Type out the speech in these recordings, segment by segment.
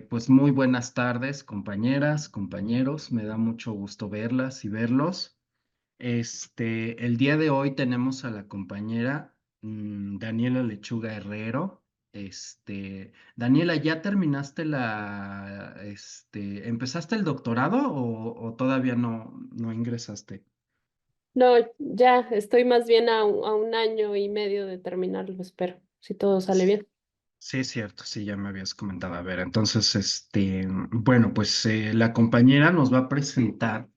Pues muy buenas tardes, compañeras, compañeros. Me da mucho gusto verlas y verlos. El día de hoy tenemos a la compañera Daniela Lechuga Herrero. Daniela, ¿ya terminaste empezaste el doctorado o todavía no ingresaste? No, ya estoy más bien a un año y medio de terminarlo, espero, si todo sale bien. Sí, es cierto, sí, ya me habías comentado. A ver, entonces, bueno, pues la compañera nos va a presentar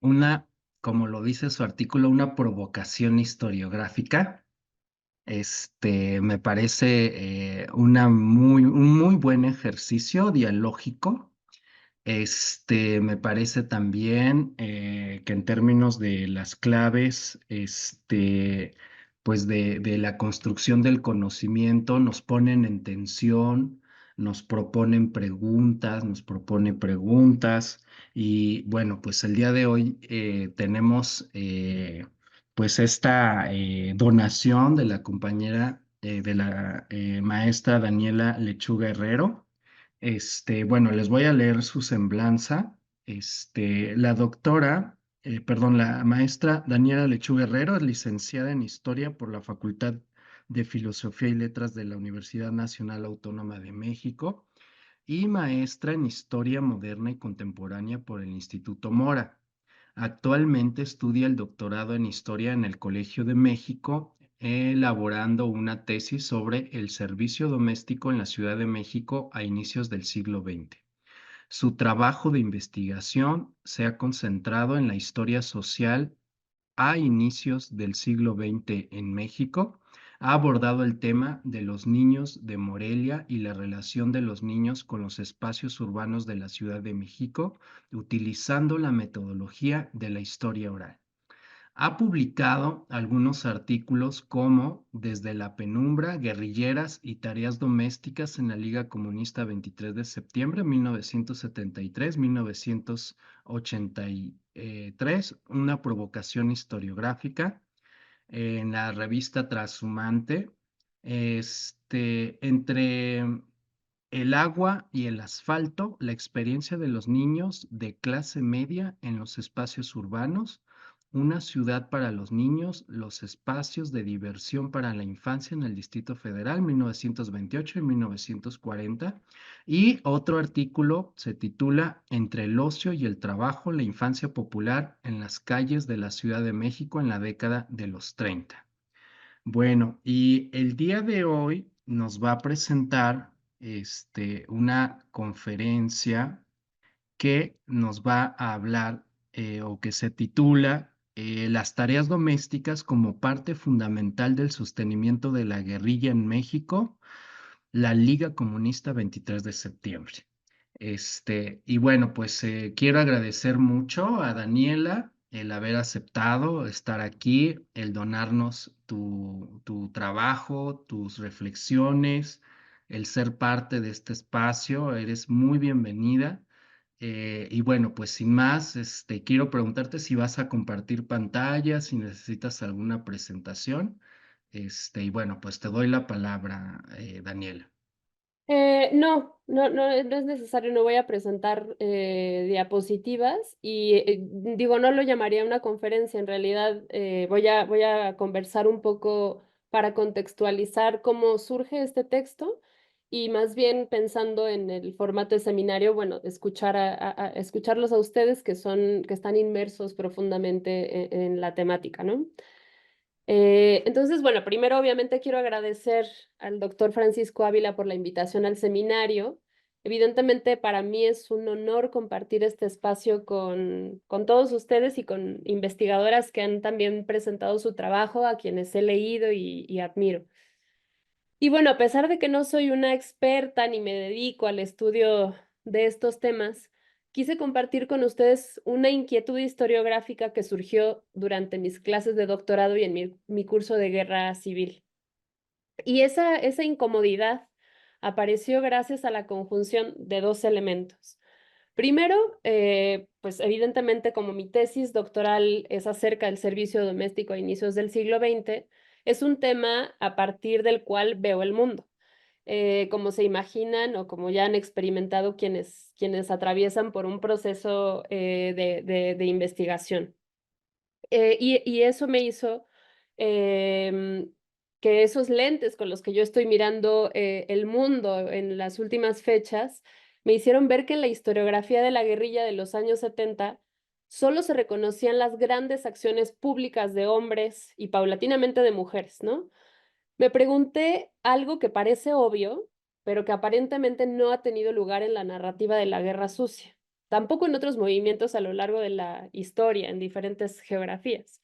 una, como lo dice su artículo, una provocación historiográfica. Me parece un muy buen ejercicio dialógico. Me parece también que en términos de las claves, pues de la construcción del conocimiento, nos ponen en tensión, nos propone preguntas, y bueno, pues el día de hoy tenemos pues esta donación de la compañera, de la maestra Daniela Lechuga Herrero. Bueno, les voy a leer su semblanza. La maestra Daniela Lechuga Herrero es licenciada en Historia por la Facultad de Filosofía y Letras de la Universidad Nacional Autónoma de México y maestra en Historia Moderna y Contemporánea por el Instituto Mora. Actualmente estudia el doctorado en Historia en el Colegio de México, elaborando una tesis sobre el servicio doméstico en la Ciudad de México a inicios del siglo XX. Su trabajo de investigación se ha concentrado en la historia social a inicios del siglo XX en México. Ha abordado el tema de los niños de Morelia y la relación de los niños con los espacios urbanos de la Ciudad de México, utilizando la metodología de la historia oral. Ha publicado algunos artículos como Desde la penumbra, guerrilleras y tareas domésticas en la Liga Comunista 23 de septiembre 1973-1983, una provocación historiográfica en la revista Trashumante. Entre el agua y el asfalto, la experiencia de los niños de clase media en los espacios urbanos, una ciudad para los niños, los espacios de diversión para la infancia en el Distrito Federal, 1928 y 1940. Y otro artículo se titula Entre el ocio y el trabajo, la infancia popular en las calles de la Ciudad de México en la década de los 30. Bueno, y el día de hoy nos va a presentar una conferencia que nos va a hablar, o que se titula Las tareas domésticas como parte fundamental del sostenimiento de la guerrilla en México, la Liga Comunista 23 de septiembre. Y bueno, pues quiero agradecer mucho a Daniela el haber aceptado estar aquí, el donarnos tu trabajo, tus reflexiones, el ser parte de este espacio. Eres muy bienvenida. Y bueno, pues sin más, quiero preguntarte si vas a compartir pantalla, si necesitas alguna presentación. Y bueno, pues te doy la palabra, Daniela. No es necesario, no voy a presentar diapositivas y digo, no lo llamaría una conferencia, en realidad voy a conversar un poco para contextualizar cómo surge este texto y más bien pensando en el formato de seminario, bueno, escuchar escucharlos a ustedes que están inmersos profundamente en la temática, ¿no? Entonces, bueno, primero obviamente quiero agradecer al doctor Francisco Ávila por la invitación al seminario. Evidentemente para mí es un honor compartir este espacio con todos ustedes y con investigadoras que han también presentado su trabajo, a quienes he leído y admiro. Y bueno, a pesar de que no soy una experta ni me dedico al estudio de estos temas, quise compartir con ustedes una inquietud historiográfica que surgió durante mis clases de doctorado y en mi curso de guerra civil. Y esa incomodidad apareció gracias a la conjunción de dos elementos. Primero, pues evidentemente como mi tesis doctoral es acerca del servicio doméstico a inicios del siglo XX, es un tema a partir del cual veo el mundo. como se imaginan o como ya han experimentado quienes atraviesan por un proceso de investigación. Y eso me hizo que esos lentes con los que yo estoy mirando el mundo en las últimas fechas me hicieron ver que en la historiografía de la guerrilla de los años 70 solo se reconocían las grandes acciones públicas de hombres y paulatinamente de mujeres, ¿no? Me pregunté algo que parece obvio, pero que aparentemente no ha tenido lugar en la narrativa de la guerra sucia, tampoco en otros movimientos a lo largo de la historia, en diferentes geografías.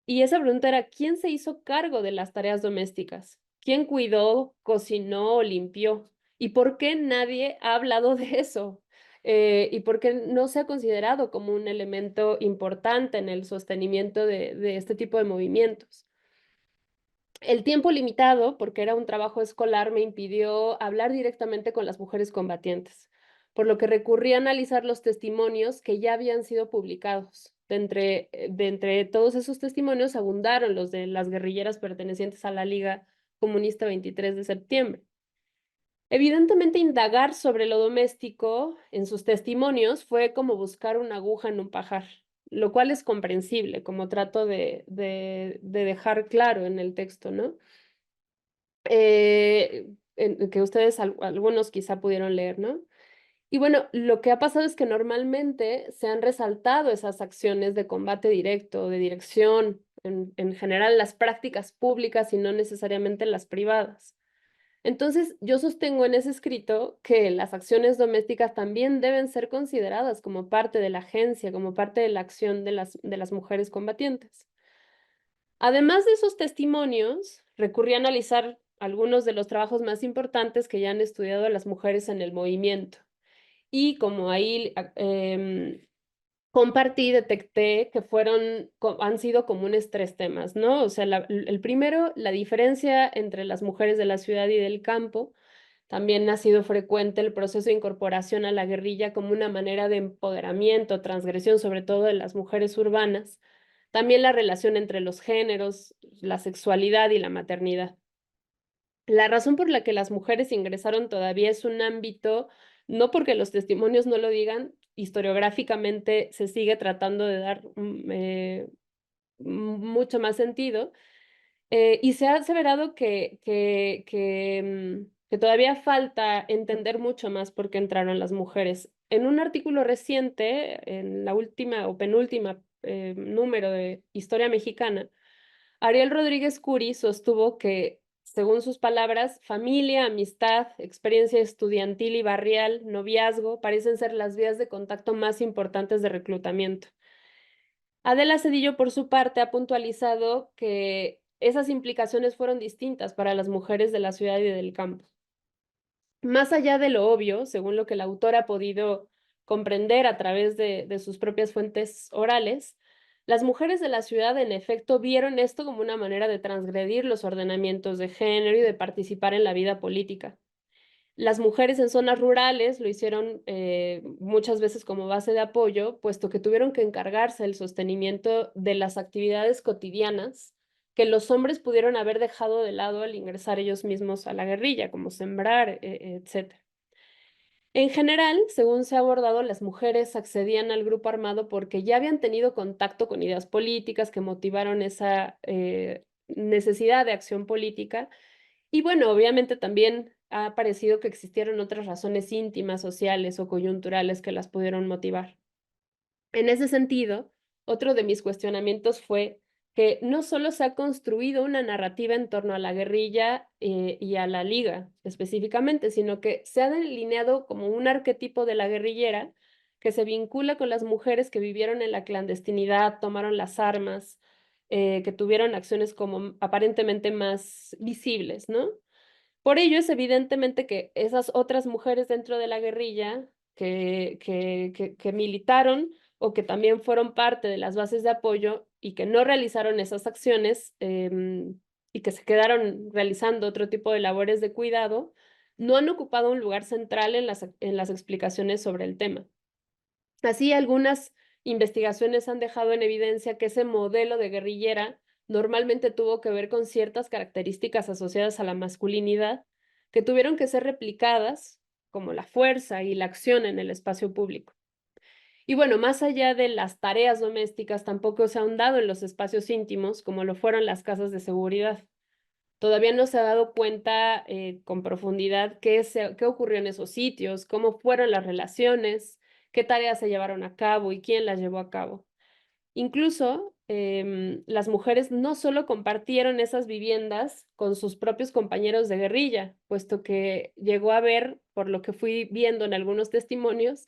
Y esa pregunta era, ¿quién se hizo cargo de las tareas domésticas? ¿Quién cuidó, cocinó o limpió? ¿Y por qué nadie ha hablado de eso? ¿Y por qué no se ha considerado como un elemento importante en el sostenimiento de este tipo de movimientos? El tiempo limitado, porque era un trabajo escolar, me impidió hablar directamente con las mujeres combatientes, por lo que recurrí a analizar los testimonios que ya habían sido publicados. De entre todos esos testimonios abundaron los de las guerrilleras pertenecientes a la Liga Comunista 23 de septiembre. Evidentemente, indagar sobre lo doméstico en sus testimonios fue como buscar una aguja en un pajar, lo cual es comprensible, como trato de dejar claro en el texto, ¿no? Que ustedes algunos quizá pudieron leer, ¿no? Y bueno, lo que ha pasado es que normalmente se han resaltado esas acciones de combate directo, de dirección, en general las prácticas públicas y no necesariamente las privadas. Entonces, yo sostengo en ese escrito que las acciones domésticas también deben ser consideradas como parte de la agencia, como parte de la acción de las mujeres combatientes. Además de esos testimonios, recurrí a analizar algunos de los trabajos más importantes que ya han estudiado a las mujeres en el movimiento. Y como ahí compartí, detecté que han sido comunes tres temas, ¿no? O sea, el primero, la diferencia entre las mujeres de la ciudad y del campo. También ha sido frecuente el proceso de incorporación a la guerrilla como una manera de empoderamiento, transgresión, sobre todo de las mujeres urbanas. También la relación entre los géneros, la sexualidad y la maternidad. La razón por la que las mujeres ingresaron todavía es un ámbito, no porque los testimonios no lo digan, historiográficamente se sigue tratando de dar mucho más sentido, y se ha aseverado que todavía falta entender mucho más por qué entraron las mujeres. En un artículo reciente, en la última o penúltima número de Historia Mexicana, Ariel Rodríguez Curi sostuvo que, según sus palabras, familia, amistad, experiencia estudiantil y barrial, noviazgo, parecen ser las vías de contacto más importantes de reclutamiento. Adela Cedillo, por su parte, ha puntualizado que esas implicaciones fueron distintas para las mujeres de la ciudad y del campo. Más allá de lo obvio, según lo que la autora ha podido comprender a través de sus propias fuentes orales, las mujeres de la ciudad en efecto vieron esto como una manera de transgredir los ordenamientos de género y de participar en la vida política. Las mujeres en zonas rurales lo hicieron muchas veces como base de apoyo, puesto que tuvieron que encargarse del sostenimiento de las actividades cotidianas que los hombres pudieron haber dejado de lado al ingresar ellos mismos a la guerrilla, como sembrar, etc. En general, según se ha abordado, las mujeres accedían al grupo armado porque ya habían tenido contacto con ideas políticas que motivaron esa necesidad de acción política y bueno, obviamente también ha parecido que existieron otras razones íntimas, sociales o coyunturales que las pudieron motivar. En ese sentido, otro de mis cuestionamientos fue que no solo se ha construido una narrativa en torno a la guerrilla y a la liga específicamente, sino que se ha delineado como un arquetipo de la guerrillera que se vincula con las mujeres que vivieron en la clandestinidad, tomaron las armas, que tuvieron acciones como aparentemente más visibles, ¿no? Por ello es evidentemente que esas otras mujeres dentro de la guerrilla que militaron o que también fueron parte de las bases de apoyo y que no realizaron esas acciones y que se quedaron realizando otro tipo de labores de cuidado, no han ocupado un lugar central en las explicaciones sobre el tema. Así, algunas investigaciones han dejado en evidencia que ese modelo de guerrillera normalmente tuvo que ver con ciertas características asociadas a la masculinidad, que tuvieron que ser replicadas, como la fuerza y la acción en el espacio público. Y bueno, más allá de las tareas domésticas, tampoco se ha ahondado en los espacios íntimos, como lo fueron las casas de seguridad. Todavía no se ha dado cuenta con profundidad qué ocurrió en esos sitios, cómo fueron las relaciones, qué tareas se llevaron a cabo y quién las llevó a cabo. Incluso las mujeres no solo compartieron esas viviendas con sus propios compañeros de guerrilla, puesto que llegó a haber, por lo que fui viendo en algunos testimonios,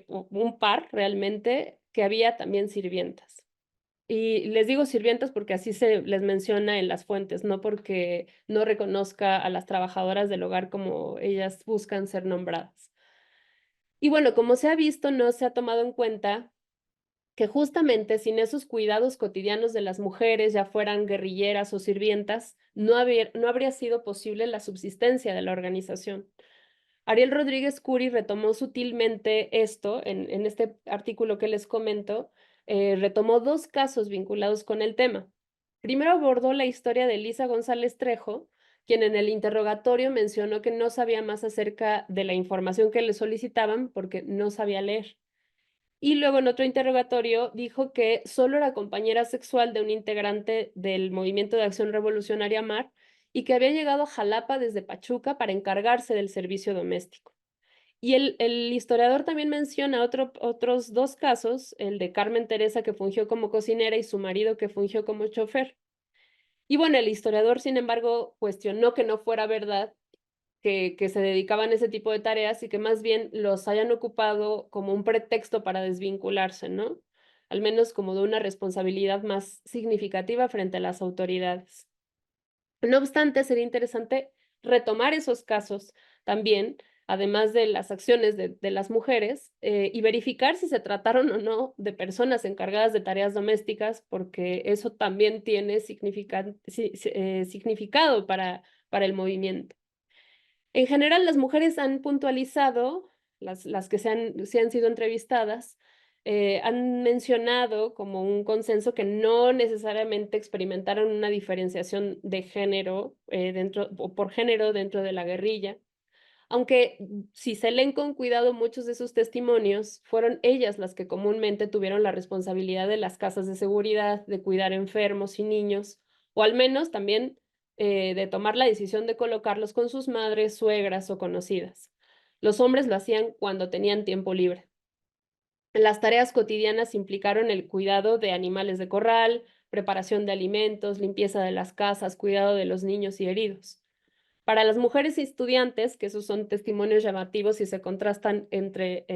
un par realmente que había también sirvientas. Y les digo sirvientas porque así se les menciona en las fuentes, no porque no reconozca a las trabajadoras del hogar como ellas buscan ser nombradas. Y bueno, como se ha visto, no se ha tomado en cuenta que justamente sin esos cuidados cotidianos de las mujeres, ya fueran guerrilleras o sirvientas, no habría sido posible la subsistencia de la organización. Ariel Rodríguez Curi retomó sutilmente esto en este artículo que les comento, retomó dos casos vinculados con el tema. Primero abordó la historia de Elisa González Trejo, quien en el interrogatorio mencionó que no sabía más acerca de la información que le solicitaban porque no sabía leer. Y luego en otro interrogatorio dijo que solo era compañera sexual de un integrante del Movimiento de Acción Revolucionaria MAR y que había llegado a Jalapa desde Pachuca para encargarse del servicio doméstico. Y el historiador también menciona otros dos casos, el de Carmen Teresa que fungió como cocinera y su marido que fungió como chofer. Y bueno, el historiador, sin embargo, cuestionó que no fuera verdad que se dedicaban a ese tipo de tareas y que más bien los hayan ocupado como un pretexto para desvincularse, ¿no? Al menos como de una responsabilidad más significativa frente a las autoridades. No obstante, sería interesante retomar esos casos también, además de las acciones de las mujeres, y verificar si se trataron o no de personas encargadas de tareas domésticas, porque eso también tiene significado para el movimiento. En general, las mujeres han puntualizado, las que se han sido entrevistadas, han mencionado como un consenso que no necesariamente experimentaron una diferenciación de género o por género dentro de la guerrilla, aunque si se leen con cuidado muchos de sus testimonios, fueron ellas las que comúnmente tuvieron la responsabilidad de las casas de seguridad, de cuidar enfermos y niños, o al menos también de tomar la decisión de colocarlos con sus madres, suegras o conocidas. Los hombres lo hacían cuando tenían tiempo libre. Las tareas cotidianas implicaron el cuidado de animales de corral, preparación de alimentos, limpieza de las casas, cuidado de los niños y heridos. Para las mujeres estudiantes, que esos son testimonios llamativos y se contrastan entre,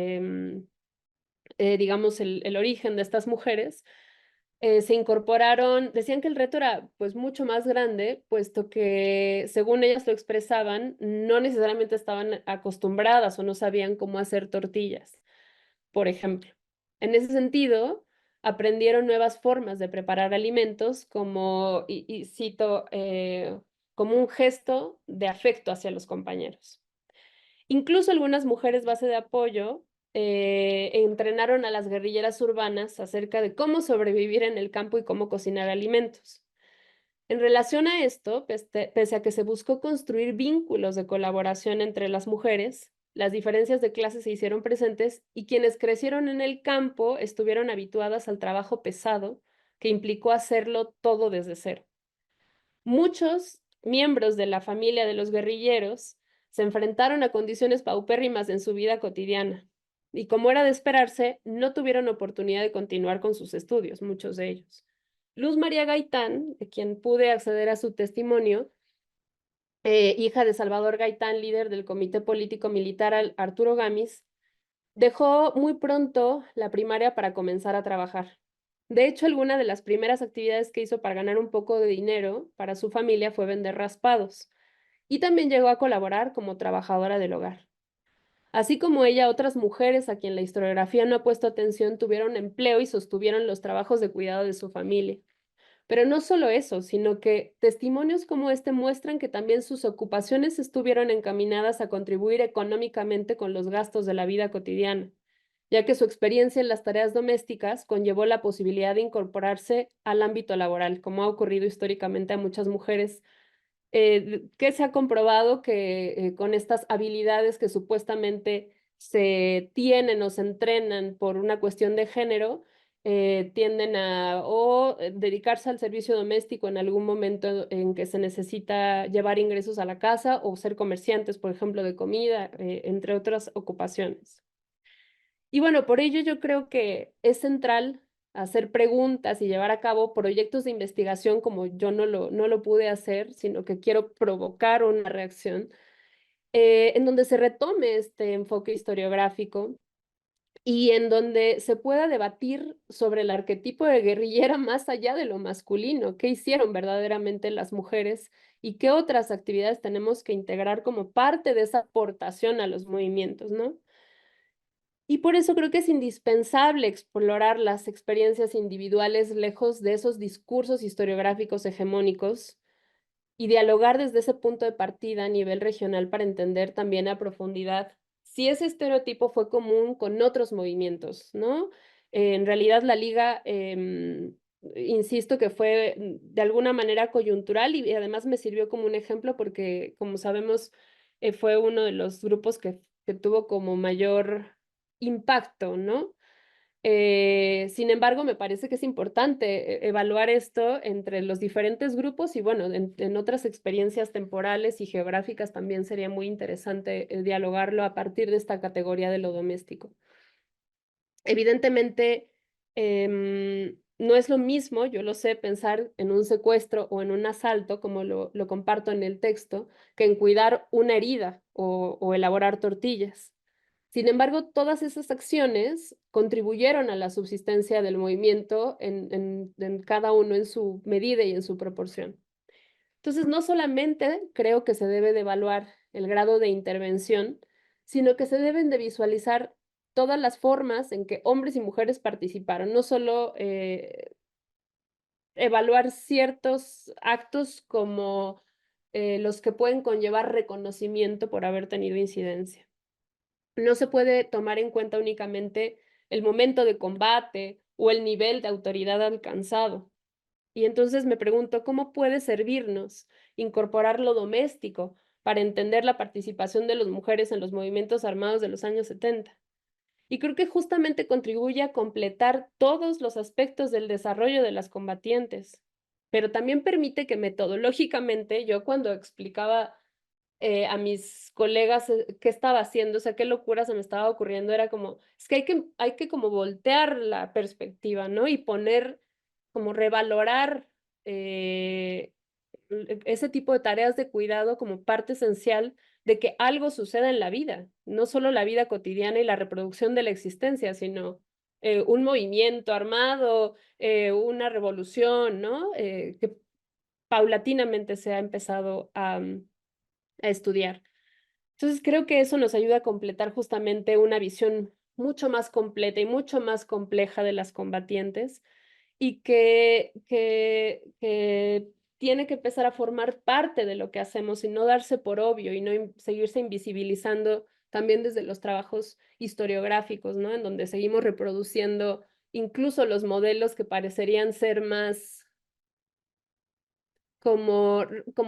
digamos, el origen de estas mujeres, se incorporaron, decían que el reto era pues mucho más grande, puesto que, según ellas lo expresaban, no necesariamente estaban acostumbradas o no sabían cómo hacer tortillas, por ejemplo. En ese sentido, aprendieron nuevas formas de preparar alimentos como, y cito, como un gesto de afecto hacia los compañeros. Incluso algunas mujeres base de apoyo entrenaron a las guerrilleras urbanas acerca de cómo sobrevivir en el campo y cómo cocinar alimentos. En relación a esto, pese a que se buscó construir vínculos de colaboración entre las mujeres, las diferencias de clase se hicieron presentes y quienes crecieron en el campo estuvieron habituadas al trabajo pesado que implicó hacerlo todo desde cero. Muchos miembros de la familia de los guerrilleros se enfrentaron a condiciones paupérrimas en su vida cotidiana y, como era de esperarse, no tuvieron oportunidad de continuar con sus estudios, muchos de ellos. Luz María Gaitán, de quien pude acceder a su testimonio, hija de Salvador Gaitán, líder del Comité Político Militar Arturo Gamis, dejó muy pronto la primaria para comenzar a trabajar. De hecho, alguna de las primeras actividades que hizo para ganar un poco de dinero para su familia fue vender raspados, y también llegó a colaborar como trabajadora del hogar. Así como ella, otras mujeres a quien la historiografía no ha puesto atención tuvieron empleo y sostuvieron los trabajos de cuidado de su familia. Pero no solo eso, sino que testimonios como este muestran que también sus ocupaciones estuvieron encaminadas a contribuir económicamente con los gastos de la vida cotidiana, ya que su experiencia en las tareas domésticas conllevó la posibilidad de incorporarse al ámbito laboral, como ha ocurrido históricamente a muchas mujeres que se ha comprobado que con estas habilidades que supuestamente se tienen o se entrenan por una cuestión de género, tienden a o dedicarse al servicio doméstico en algún momento en que se necesita llevar ingresos a la casa o ser comerciantes, por ejemplo, de comida, entre otras ocupaciones. Y bueno, por ello yo creo que es central hacer preguntas y llevar a cabo proyectos de investigación como yo no lo pude hacer, sino que quiero provocar una reacción, en donde se retome este enfoque historiográfico y en donde se pueda debatir sobre el arquetipo de guerrillera más allá de lo masculino, qué hicieron verdaderamente las mujeres y qué otras actividades tenemos que integrar como parte de esa aportación a los movimientos, ¿no? Y por eso creo que es indispensable explorar las experiencias individuales lejos de esos discursos historiográficos hegemónicos y dialogar desde ese punto de partida a nivel regional para entender también a profundidad si ese estereotipo fue común con otros movimientos, ¿no? En realidad la liga, insisto que fue de alguna manera coyuntural y además me sirvió como un ejemplo porque, como sabemos, fue uno de los grupos que tuvo como mayor impacto, ¿no? Sin embargo, me parece que es importante evaluar esto entre los diferentes grupos y bueno, en otras experiencias temporales y geográficas también sería muy interesante dialogarlo a partir de esta categoría de lo doméstico. Evidentemente, no es lo mismo, yo lo sé, pensar en un secuestro o en un asalto, como lo comparto en el texto, que en cuidar una herida o elaborar tortillas. Sin embargo, todas esas acciones contribuyeron a la subsistencia del movimiento en cada uno en su medida y en su proporción. Entonces, no solamente creo que se debe de evaluar el grado de intervención, sino que se deben de visualizar todas las formas en que hombres y mujeres participaron, no solo evaluar ciertos actos como los que pueden conllevar reconocimiento por haber tenido incidencia. No se puede tomar en cuenta únicamente el momento de combate o el nivel de autoridad alcanzado. Y entonces me pregunto, ¿cómo puede servirnos incorporar lo doméstico para entender la participación de las mujeres en los movimientos armados de los años 70? Y creo que justamente contribuye a completar todos los aspectos del desarrollo de las combatientes, pero también permite que metodológicamente yo cuando explicaba a mis colegas qué estaba haciendo, o sea, qué locura se me estaba ocurriendo, era como, es que hay que como voltear la perspectiva, ¿no? Y poner, como revalorar ese tipo de tareas de cuidado como parte esencial de que algo suceda en la vida, no solo la vida cotidiana y la reproducción de la existencia, sino un movimiento armado, una revolución, ¿no? Que paulatinamente se ha empezado a estudiar. Entonces creo que eso nos ayuda a completar justamente una visión mucho más completa y mucho más compleja de las combatientes y que tiene que empezar a formar parte de lo que hacemos y no darse por obvio y no seguirse invisibilizando también desde los trabajos historiográficos, ¿no? En donde seguimos reproduciendo incluso los modelos que parecerían ser más como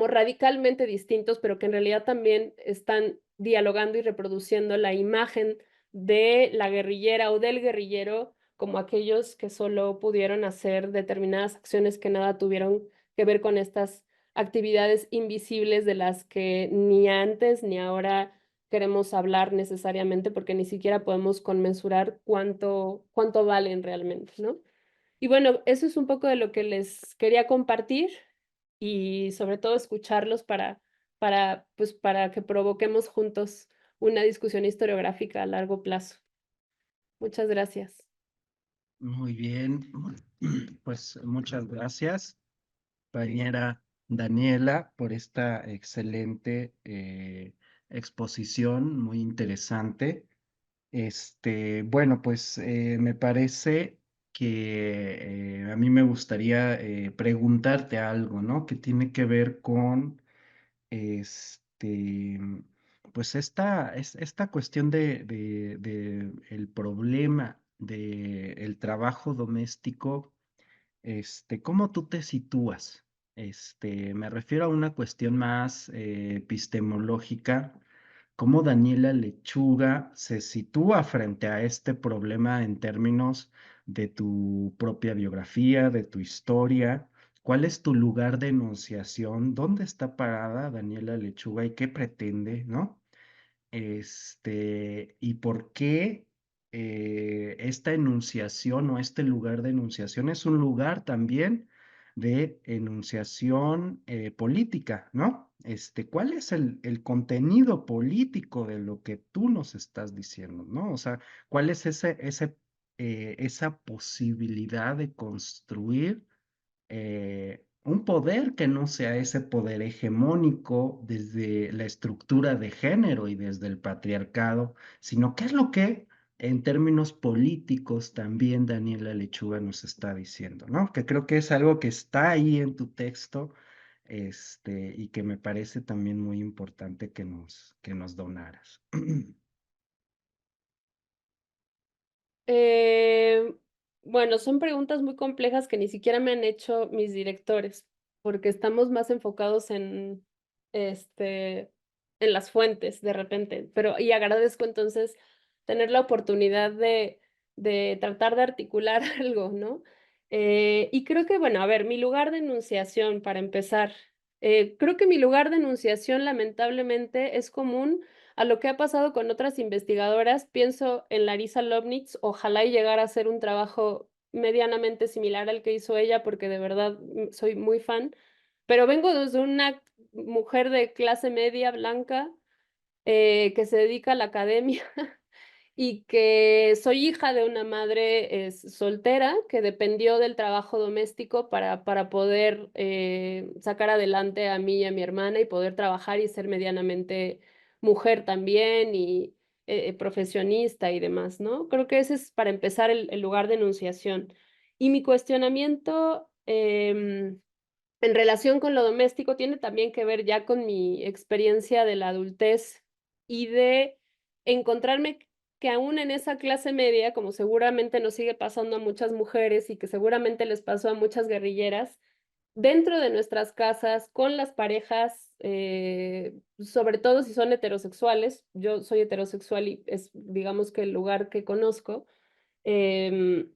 radicalmente distintos, pero que en realidad también están dialogando y reproduciendo la imagen de la guerrillera o del guerrillero como aquellos que solo pudieron hacer determinadas acciones que nada tuvieron que ver con estas actividades invisibles de las que ni antes ni ahora queremos hablar necesariamente porque ni siquiera podemos conmensurar cuánto valen realmente, ¿no? Y bueno, eso es un poco de lo que les quería compartir y sobre todo escucharlos pues, para que provoquemos juntos una discusión historiográfica a largo plazo. Muchas gracias. Muy bien, pues muchas gracias, compañera Daniela, por esta excelente exposición, muy interesante. Bueno, pues me parece que a mí me gustaría preguntarte algo, ¿no? Que tiene que ver con este, pues esta cuestión de el problema del trabajo doméstico, ¿cómo tú te sitúas? Me refiero a una cuestión más epistemológica, cómo Daniela Lechuga se sitúa frente a este problema en términos de tu propia biografía, de tu historia. ¿Cuál es tu lugar de enunciación? ¿Dónde está parada Daniela Lechuga y qué pretende, ¿no? Y por qué esta enunciación o este lugar de enunciación es un lugar también de enunciación política, ¿no? ¿Cuál es el contenido político de lo que tú nos estás diciendo, ¿no? O sea, ¿cuál es esa posibilidad de construir un poder que no sea ese poder hegemónico desde la estructura de género y desde el patriarcado, sino qué es lo que en términos políticos también Daniela Lechuga nos está diciendo, ¿no? Que creo que es algo que está ahí en tu texto, y que me parece también muy importante que nos donaras. Eh, bueno, son preguntas muy complejas que ni siquiera me han hecho mis directores, porque estamos más enfocados este, en las fuentes de repente, pero y agradezco entonces tener la oportunidad de tratar de articular algo, ¿no? Y creo que, bueno, a ver, mi lugar de enunciación, para empezar, creo que mi lugar de enunciación lamentablemente es común a lo que ha pasado con otras investigadoras. Pienso en Larisa Lovnitz, ojalá y llegara a hacer un trabajo medianamente similar al que hizo ella, porque de verdad soy muy fan, pero vengo desde una mujer de clase media blanca que se dedica a la academia y que soy hija de una madre soltera que dependió del trabajo doméstico para poder sacar adelante a mí y a mi hermana y poder trabajar y ser medianamente mujer también y profesionista y demás, ¿no? Creo que ese es para empezar el lugar de enunciación. Y mi cuestionamiento en relación con lo doméstico tiene también que ver ya con mi experiencia de la adultez y de encontrarme que aún en esa clase media, como seguramente nos sigue pasando a muchas mujeres y que seguramente les pasó a muchas guerrilleras, dentro de nuestras casas, con las parejas, sobre todo si son heterosexuales, yo soy heterosexual y es, digamos que el lugar que conozco, eh,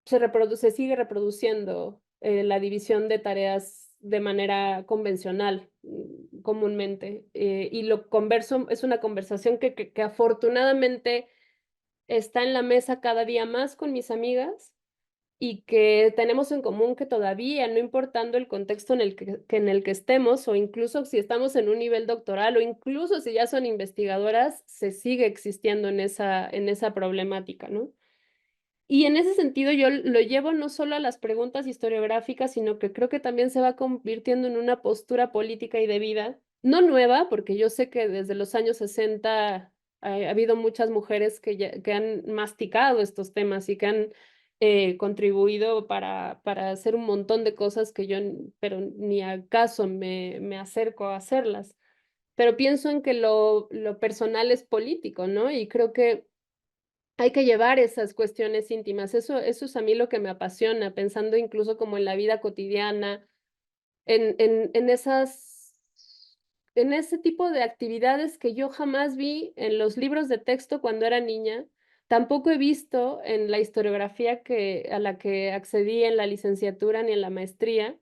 se sigue reproduciendo la división de tareas de manera convencional, comúnmente. Y lo converso, es una conversación que afortunadamente está en la mesa cada día más con mis amigas y que tenemos en común que todavía, no importando el contexto en el que estemos, o incluso si estamos en un nivel doctoral, o incluso si ya son investigadoras, se sigue existiendo en esa problemática, ¿no? Y en ese sentido yo lo llevo no solo a las preguntas historiográficas, sino que creo que también se va convirtiendo en una postura política y de vida, no nueva, porque yo sé que desde los años 60 ha habido muchas mujeres que han masticado estos temas y que han contribuido para hacer un montón de cosas que yo, pero ni acaso me acerco a hacerlas. Pero pienso en que lo personal es político, ¿no? Y creo que hay que llevar esas cuestiones íntimas. Eso es a mí lo que me apasiona, pensando incluso como en la vida cotidiana, en en ese tipo de actividades que yo jamás vi en los libros de texto cuando era niña. Tampoco he visto en la historiografía a la que accedí en la licenciatura ni en la maestría,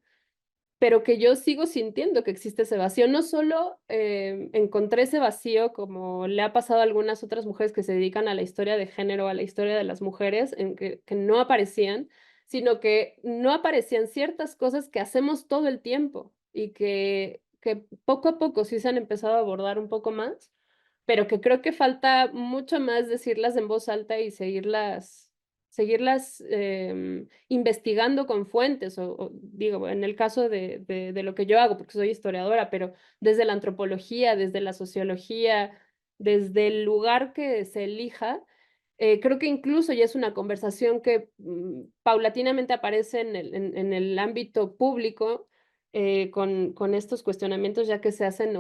pero que yo sigo sintiendo que existe ese vacío. No solo encontré ese vacío como le ha pasado a algunas otras mujeres que se dedican a la historia de género, a la historia de las mujeres, en que no aparecían, sino que no aparecían ciertas cosas que hacemos todo el tiempo y que poco a poco sí se han empezado a abordar un poco más, pero que creo que falta mucho más decirlas en voz alta y seguirlas investigando con fuentes, o digo, en el caso de lo que yo hago, porque soy historiadora, pero desde la antropología, desde la sociología, desde el lugar que se elija, creo que incluso ya es una conversación que paulatinamente aparece en el ámbito público con estos cuestionamientos ya que se hacen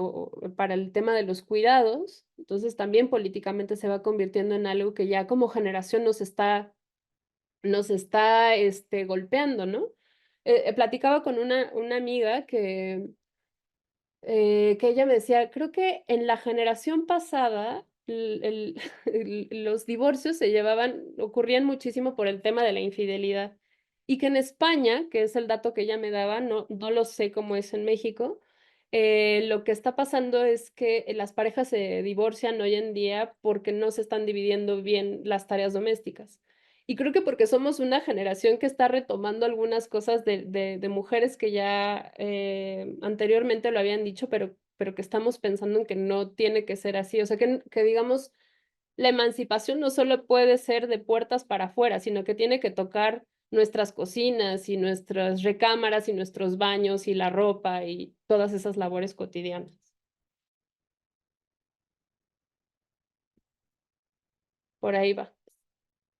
para el tema de los cuidados. Entonces también políticamente se va convirtiendo en algo que ya como generación nos está golpeando, ¿no? Platicaba con una amiga que ella me decía, creo que en la generación pasada los divorcios ocurrían muchísimo por el tema de la infidelidad. Y que en España, que es el dato que ella me daba, no lo sé cómo es en México, lo que está pasando es que las parejas se divorcian hoy en día porque no se están dividiendo bien las tareas domésticas. Y creo que porque somos una generación que está retomando algunas cosas de mujeres que ya anteriormente lo habían dicho, pero que estamos pensando en que no tiene que ser así. O sea, que digamos, la emancipación no solo puede ser de puertas para afuera, sino que tiene que tocar nuestras cocinas y nuestras recámaras y nuestros baños y la ropa y todas esas labores cotidianas. Por ahí va.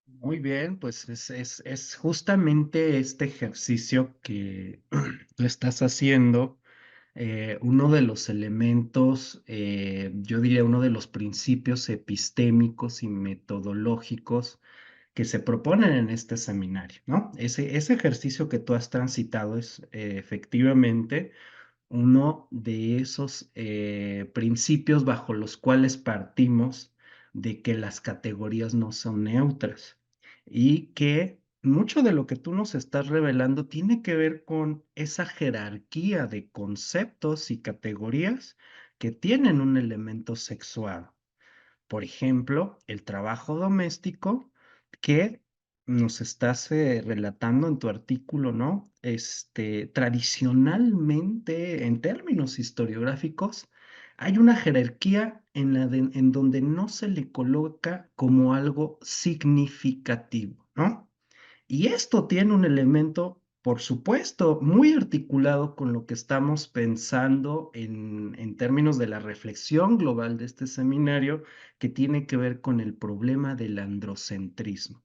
Muy bien, pues es justamente este ejercicio que tú estás haciendo, uno de los elementos, yo diría uno de los principios epistémicos y metodológicos que se proponen en este seminario, ¿no? Ese ejercicio que tú has transitado es efectivamente uno de esos principios bajo los cuales partimos de que las categorías no son neutras y que mucho de lo que tú nos estás revelando tiene que ver con esa jerarquía de conceptos y categorías que tienen un elemento sexual. Por ejemplo, el trabajo doméstico que nos estás relatando en tu artículo, ¿no? Tradicionalmente, en términos historiográficos, hay una jerarquía en donde no se le coloca como algo significativo, ¿no? Y esto tiene un elemento, por supuesto, muy articulado con lo que estamos pensando en términos de la reflexión global de este seminario, que tiene que ver con el problema del androcentrismo.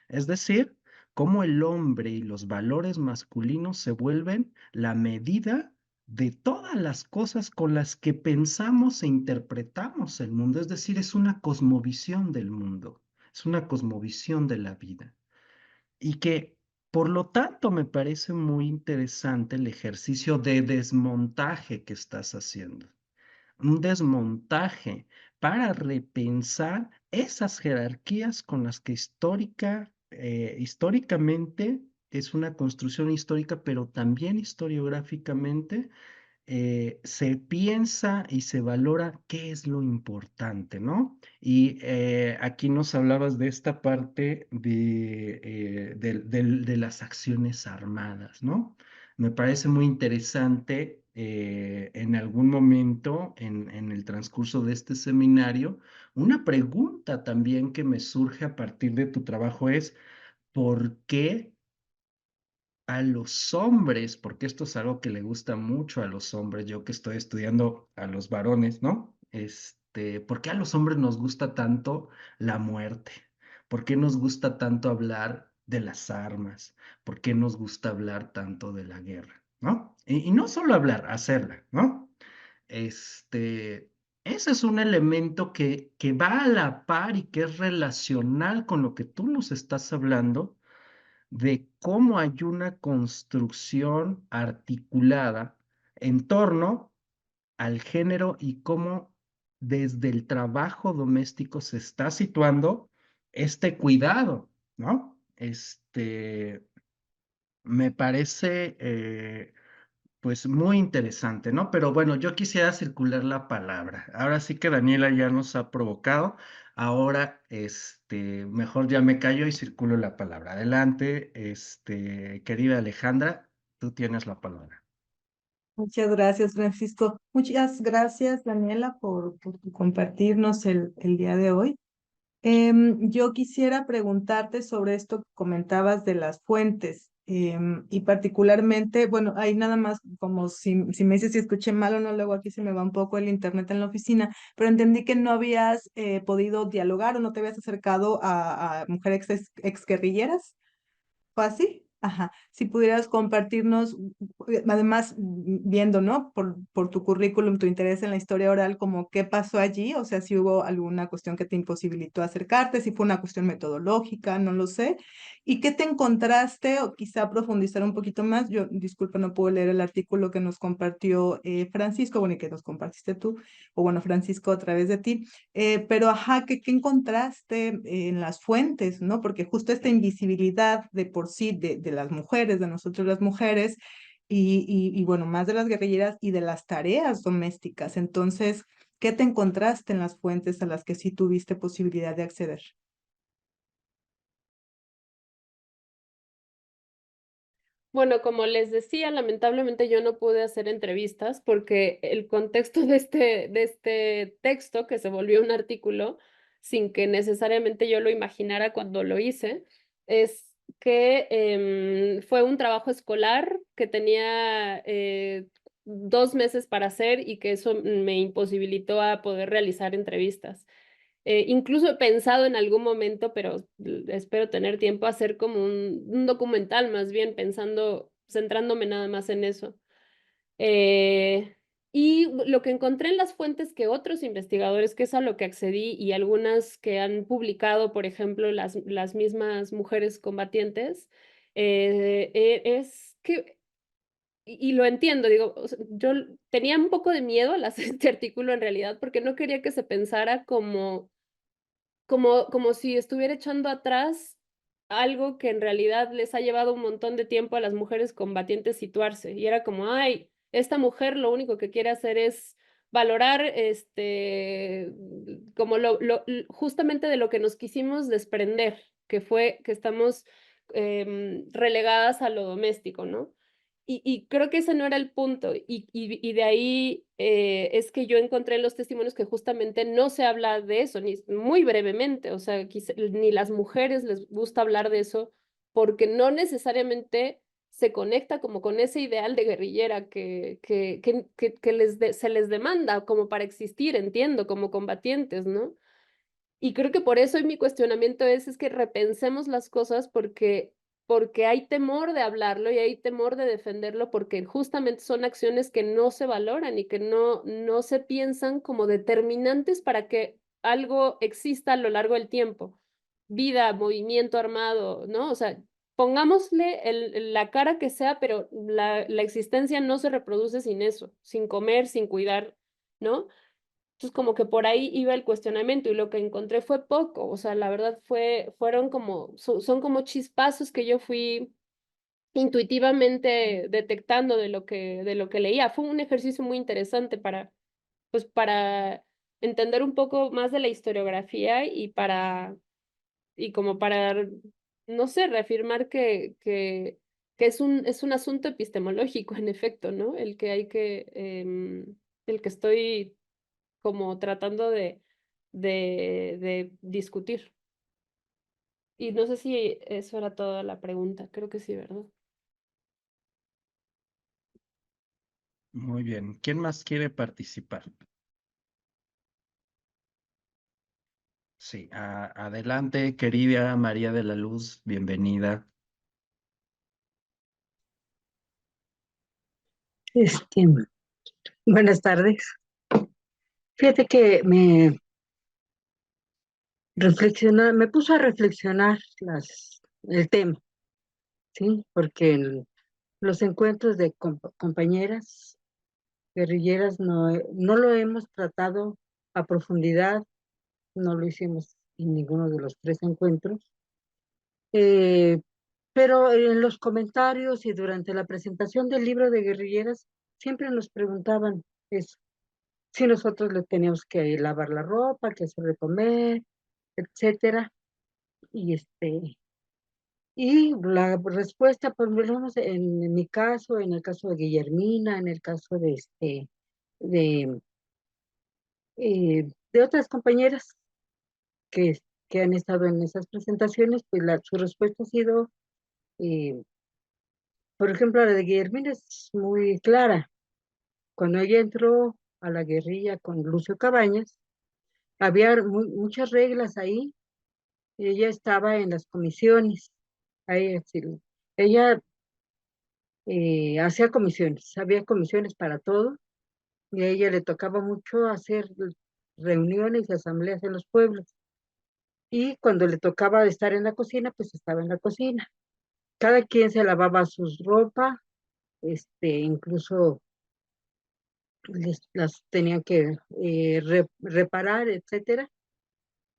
Es decir, cómo el hombre y los valores masculinos se vuelven la medida de todas las cosas con las que pensamos e interpretamos el mundo. Es decir, es una cosmovisión del mundo, es una cosmovisión de la vida. Y que, por lo tanto, me parece muy interesante el ejercicio de desmontaje que estás haciendo. Un desmontaje para repensar esas jerarquías con las que históricamente es una construcción histórica, pero también historiográficamente se piensa y se valora qué es lo importante, ¿no? Y aquí nos hablabas de esta parte de las acciones armadas, ¿no? Me parece muy interesante en algún momento en el transcurso de este seminario, una pregunta también que me surge a partir de tu trabajo es, ¿por qué a los hombres, porque esto es algo que le gusta mucho a los hombres, yo que estoy estudiando a los varones, ¿no? ¿Por qué a los hombres nos gusta tanto la muerte? ¿Por qué nos gusta tanto hablar de las armas? ¿Por qué nos gusta hablar tanto de la guerra? ¿No? Y no solo hablar, hacerla, ¿no? Ese es un elemento que va a la par y que es relacional con lo que tú nos estás hablando de cómo hay una construcción articulada en torno al género y cómo desde el trabajo doméstico se está situando este cuidado, ¿no? Me parece pues muy interesante, ¿no? Pero bueno, yo quisiera circular la palabra. Ahora sí que Daniela ya nos ha provocado. Ahora, mejor ya me callo y circulo la palabra. Adelante, querida Alejandra, tú tienes la palabra. Muchas gracias, Francisco. Muchas gracias, Daniela, por tu compartirnos el día de hoy. Yo quisiera preguntarte sobre esto que comentabas de las fuentes y particularmente, bueno, ahí nada más como si me dices si escuché mal o no, luego aquí se me va un poco el internet en la oficina, pero entendí que no habías podido dialogar o no te habías acercado a mujeres exguerrilleras. ¿Fue así? Ajá, si pudieras compartirnos, además viendo, ¿no? Por tu currículum, tu interés en la historia oral, como qué pasó allí, o sea, si hubo alguna cuestión que te imposibilitó acercarte, si fue una cuestión metodológica, no lo sé, y qué te encontraste, o quizá profundizar un poquito más. Yo, disculpa, no puedo leer el artículo que nos compartió Francisco, bueno, y que nos compartiste tú, o bueno, Francisco, a través de ti. Pero ajá, ¿qué encontraste en las fuentes, ¿no? Porque justo esta invisibilidad de por sí de las mujeres, de nosotros las mujeres, y bueno, más de las guerrilleras y de las tareas domésticas. Entonces, ¿qué te encontraste en las fuentes a las que sí tuviste posibilidad de acceder? Bueno, como les decía, lamentablemente yo no pude hacer entrevistas porque el contexto de este texto, que se volvió un artículo, sin que necesariamente yo lo imaginara cuando lo hice, es que fue un trabajo escolar que tenía 2 meses para hacer y que eso me imposibilitó a poder realizar entrevistas. Incluso he pensado en algún momento, pero espero tener tiempo, hacer como un documental, más bien pensando, centrándome nada más en eso. Eh, y lo que encontré en las fuentes que otros investigadores, que es a lo que accedí, y algunas que han publicado, por ejemplo, las mismas mujeres combatientes, es que, y lo entiendo, digo, o sea, yo tenía un poco de miedo al hacer este artículo en realidad, porque no quería que se pensara como si estuviera echando atrás algo que en realidad les ha llevado un montón de tiempo a las mujeres combatientes situarse. Y era como, ay, esta mujer lo único que quiere hacer es valorar como justamente de lo que nos quisimos desprender, que fue que estamos relegadas a lo doméstico, ¿no? Y creo que ese no era el punto. Y de ahí es que yo encontré en los testimonios que justamente no se habla de eso, ni muy brevemente. O sea, ni las mujeres les gusta hablar de eso porque no necesariamente se conecta como con ese ideal de guerrillera que se les demanda como para existir, entiendo, como combatientes, ¿no? Y creo que por eso mi cuestionamiento es que repensemos las cosas porque hay temor de hablarlo y hay temor de defenderlo porque justamente son acciones que no se valoran y que no se piensan como determinantes para que algo exista a lo largo del tiempo. Vida, movimiento armado, ¿no? O sea, pongámosle la cara que sea, pero la existencia no se reproduce sin eso, sin comer, sin cuidar, ¿no? Entonces, como que por ahí iba el cuestionamiento y lo que encontré fue poco, o sea, la verdad fueron como, son como chispazos que yo fui intuitivamente detectando de lo que leía. Fue un ejercicio muy interesante pues, para entender un poco más de la historiografía y como para, no sé, reafirmar que es un asunto epistemológico, en efecto, ¿no? El que estoy como tratando de discutir. Y no sé si eso era toda la pregunta, creo que sí, ¿verdad? Muy bien. ¿Quién más quiere participar? Sí, adelante, querida María de la Luz, bienvenida. Este, Buenas tardes. Fíjate que me puso a reflexionar el tema, ¿sí? Porque en los encuentros de compañeras guerrilleras no lo hemos tratado a profundidad, no lo hicimos en ninguno de los tres encuentros. Pero en los comentarios y durante la presentación del libro de guerrilleras siempre nos preguntaban eso, si nosotros le teníamos que lavar la ropa, que hacer de comer, etcétera. Y la respuesta, pues, menos en mi caso, en el caso de Guillermina, en el caso de, de otras compañeras que, que han estado en esas presentaciones, pues su respuesta ha sido, eh, por ejemplo, la de Guillermina es muy clara. Cuando ella entró a la guerrilla con Lucio Cabañas, había muchas reglas ahí. Ella estaba en las comisiones, ahí, sí, Ella hacía comisiones, había comisiones para todo, y a ella le tocaba mucho hacer reuniones y asambleas en los pueblos. Y cuando le tocaba estar en la cocina, pues estaba en la cocina. Cada quien se lavaba sus ropa, incluso las tenían que reparar, etcétera.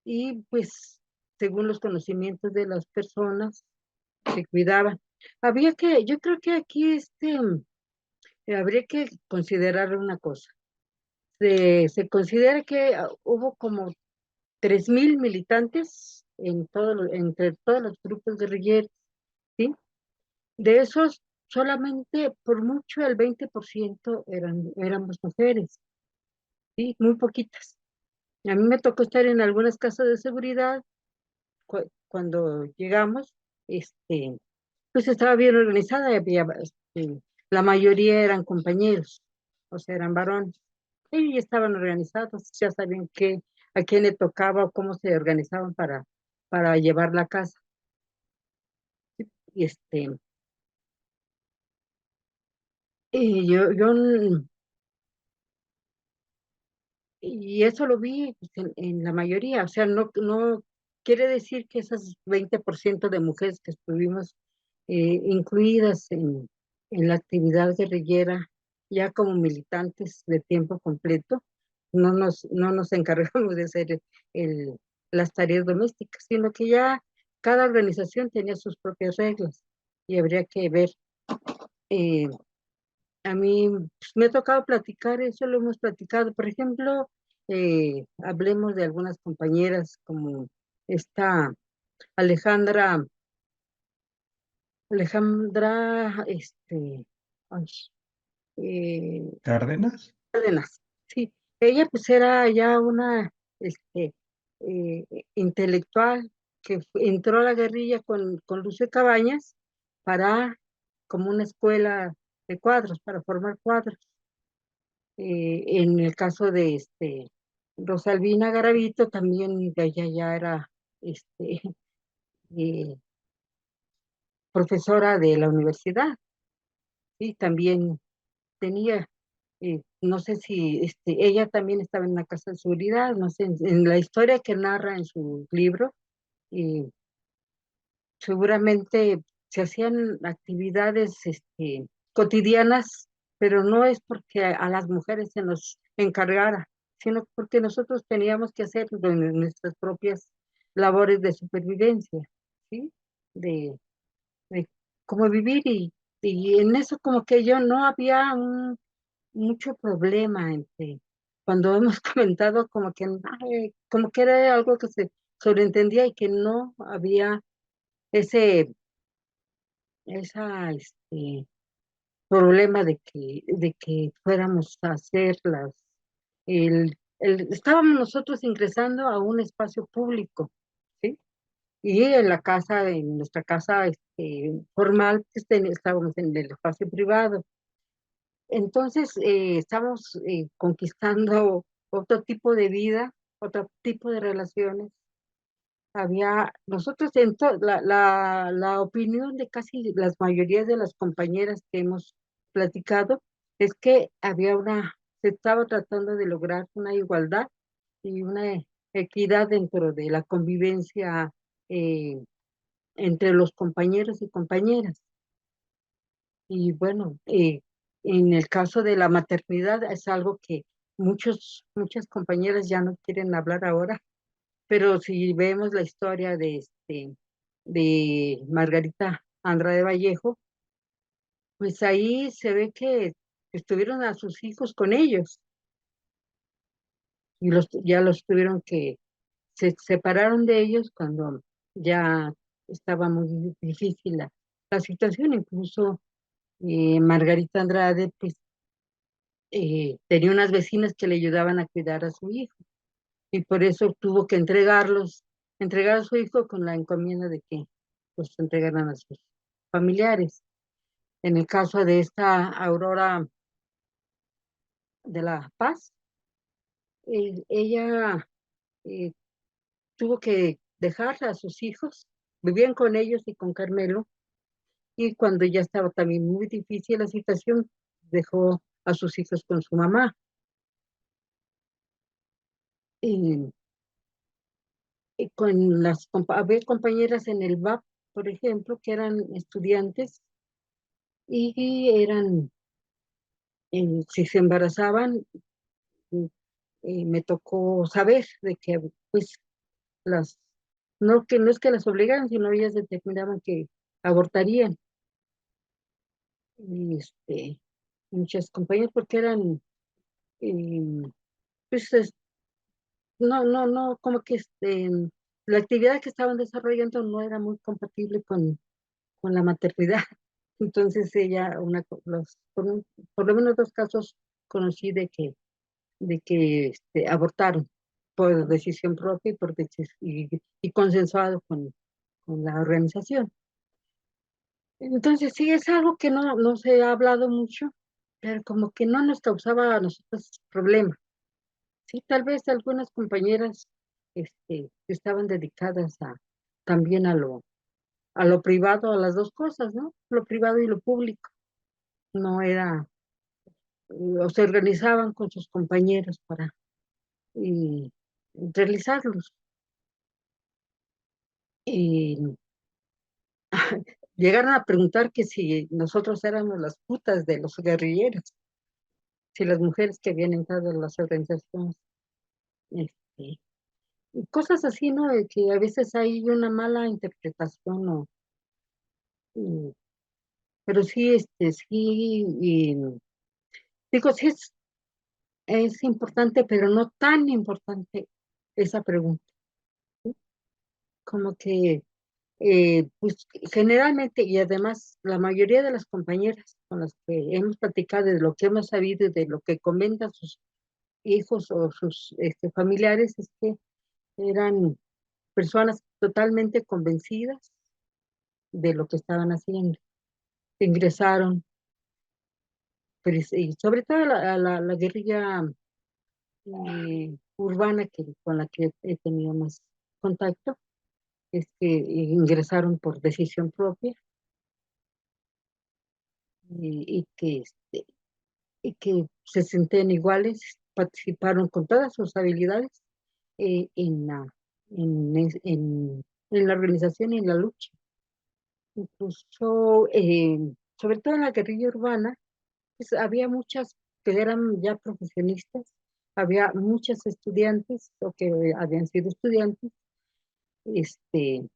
Y pues, según los conocimientos de las personas, se cuidaban. Yo creo que aquí habría que considerar una cosa. Se considera que hubo como 3,000 militantes entre todos los grupos guerrilleros, ¿sí? De esos, solamente por mucho el 20% éramos mujeres, ¿sí? Muy poquitas. A mí me tocó estar en algunas casas de seguridad cuando llegamos, pues estaba bien organizada, la mayoría eran compañeros, o sea, eran varones. Y estaban organizados, ya sabían a quién le tocaba o cómo se organizaban para llevar la casa. Y y eso lo vi pues, en la mayoría, o sea, no quiere decir que esas 20% de mujeres que estuvimos incluidas en la actividad guerrillera, ya como militantes de tiempo completo, no nos encargamos de hacer el, las tareas domésticas, sino que ya cada organización tenía sus propias reglas y habría que ver. eh, a mí pues, me ha tocado platicar, eso lo hemos platicado. Por ejemplo, hablemos de algunas compañeras como esta Alejandra, ay, eh, Cárdenas. Cárdenas. Sí, ella pues era ya una eh, intelectual que entró a la guerrilla con Lucio Cabañas para, como una escuela de cuadros, para formar cuadros. En el caso de Rosalvina Garavito, también ella ya era eh, profesora de la universidad, y también tenía, no sé si ella también estaba en una casa de seguridad, no sé, en la historia que narra en su libro, eh, seguramente se hacían actividades cotidianas, pero no es porque a las mujeres se nos encargara, sino porque nosotros teníamos que hacer nuestras propias labores de supervivencia, ¿sí? De, de cómo vivir, y en eso como que yo no había mucho problema cuando hemos comentado como que, ay, como que era algo que se sobreentendía y que no había ese problema de que fuéramos a hacer estábamos nosotros ingresando a un espacio público, ¿sí? Y en nuestra casa formal, pues, estábamos en el espacio privado. Entonces, estamos conquistando otro tipo de vida, otro tipo de relaciones. Nosotros, la opinión de casi las mayorías de las compañeras que hemos platicado es que se estaba tratando de lograr una igualdad y una equidad dentro de la convivencia eh, entre los compañeros y compañeras. Y bueno, en el caso de la maternidad es algo que muchas compañeras ya no quieren hablar ahora, pero si vemos la historia de Margarita Andrade Vallejo, pues ahí se ve que estuvieron a sus hijos con ellos y ya los tuvieron se separaron de ellos cuando ya estaba muy difícil la situación. Incluso Margarita Andrade pues tenía unas vecinas que le ayudaban a cuidar a su hijo, y por eso tuvo que entregar a su hijo con la encomienda de que pues entregaran a sus familiares. En el caso de esta Aurora de la Paz, ella eh, tuvo que dejar a sus hijos, vivían con ellos y con Carmelo, y cuando ya estaba también muy difícil la situación, dejó a sus hijos con su mamá. Y, y con había compañeras en el BAP, por ejemplo, que eran estudiantes y eran, si se embarazaban, mm, me tocó saber de que pues las, no es que las obligaran, sino ellas determinaban que abortarían. Y muchas compañeras, porque eran, pues, no, como que la actividad que estaban desarrollando no era muy compatible con la maternidad. Entonces ella, por lo menos 2 casos conocí de que abortaron por decisión propia y, y consensuado con la organización. Entonces sí, es algo que no se ha hablado mucho, pero como que no nos causaba a nosotros problema. Sí, tal vez algunas compañeras que estaban dedicadas también a lo privado, a las dos cosas, ¿no? Lo privado y lo público. No era, o se organizaban con sus compañeros para y, realizarlos. Y llegaron a preguntar que si nosotros éramos las putas de los guerrilleros, si las mujeres que habían entrado en las organizaciones, este, y cosas así, ¿no? De que a veces hay una mala interpretación, y- pero sí, sí, y digo, sí es importante, pero no tan importante esa pregunta. Como que, pues generalmente, y además la mayoría de las compañeras con las que hemos platicado de lo que hemos sabido y de lo que comentan sus hijos o sus familiares, es que eran personas totalmente convencidas de lo que estaban haciendo. Ingresaron, pero, y sobre todo la guerrilla urbana con la que he tenido más contacto, es que ingresaron por decisión propia y que se sentían iguales, participaron con todas sus habilidades eh, en la, en la organización y en la lucha. Incluso, sobre todo en la guerrilla urbana, pues había muchas que eran ya profesionistas, había muchas estudiantes o que habían sido estudiantes, este,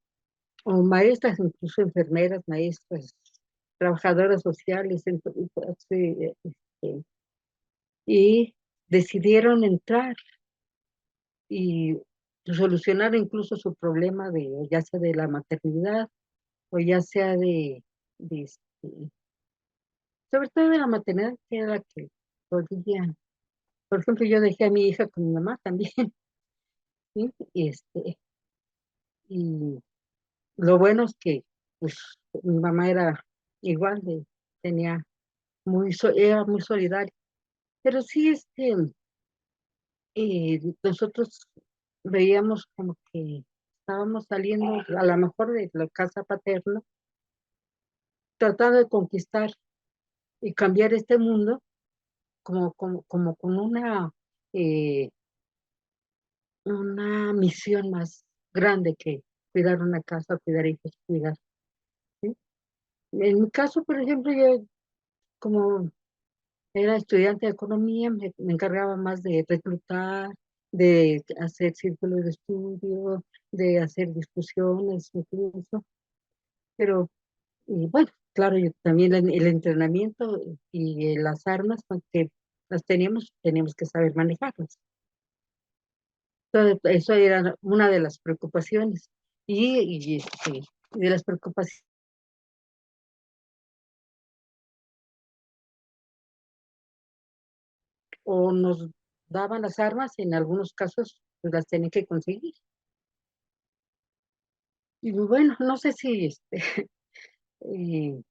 o maestras, incluso enfermeras, maestras, trabajadoras sociales, y decidieron entrar y solucionar incluso su problema ya sea de la maternidad o ya sea sobre todo de la maternidad, que era la que podía, por ejemplo, yo dejé a mi hija con mi mamá también, ¿sí? Y lo bueno es que, pues, mi mamá era igual, tenía era muy solidaria, pero sí, nosotros veíamos como que estábamos saliendo a lo mejor de la casa paterna, tratando de conquistar y cambiar este mundo como con eh, una misión más grande que cuidar una casa, cuidar hijos, cuidar, ¿sí? En mi caso, por ejemplo, yo como era estudiante de economía, me encargaba más de reclutar, de hacer círculos de estudio, de hacer discusiones incluso, pero y bueno, claro, yo también el entrenamiento y las armas, aunque las teníamos que saber manejarlas. Todo eso era una de las preocupaciones. Y de las preocupaciones, o nos daban las armas, y en algunos casos pues, las tenían que conseguir. Y bueno, no sé si eh,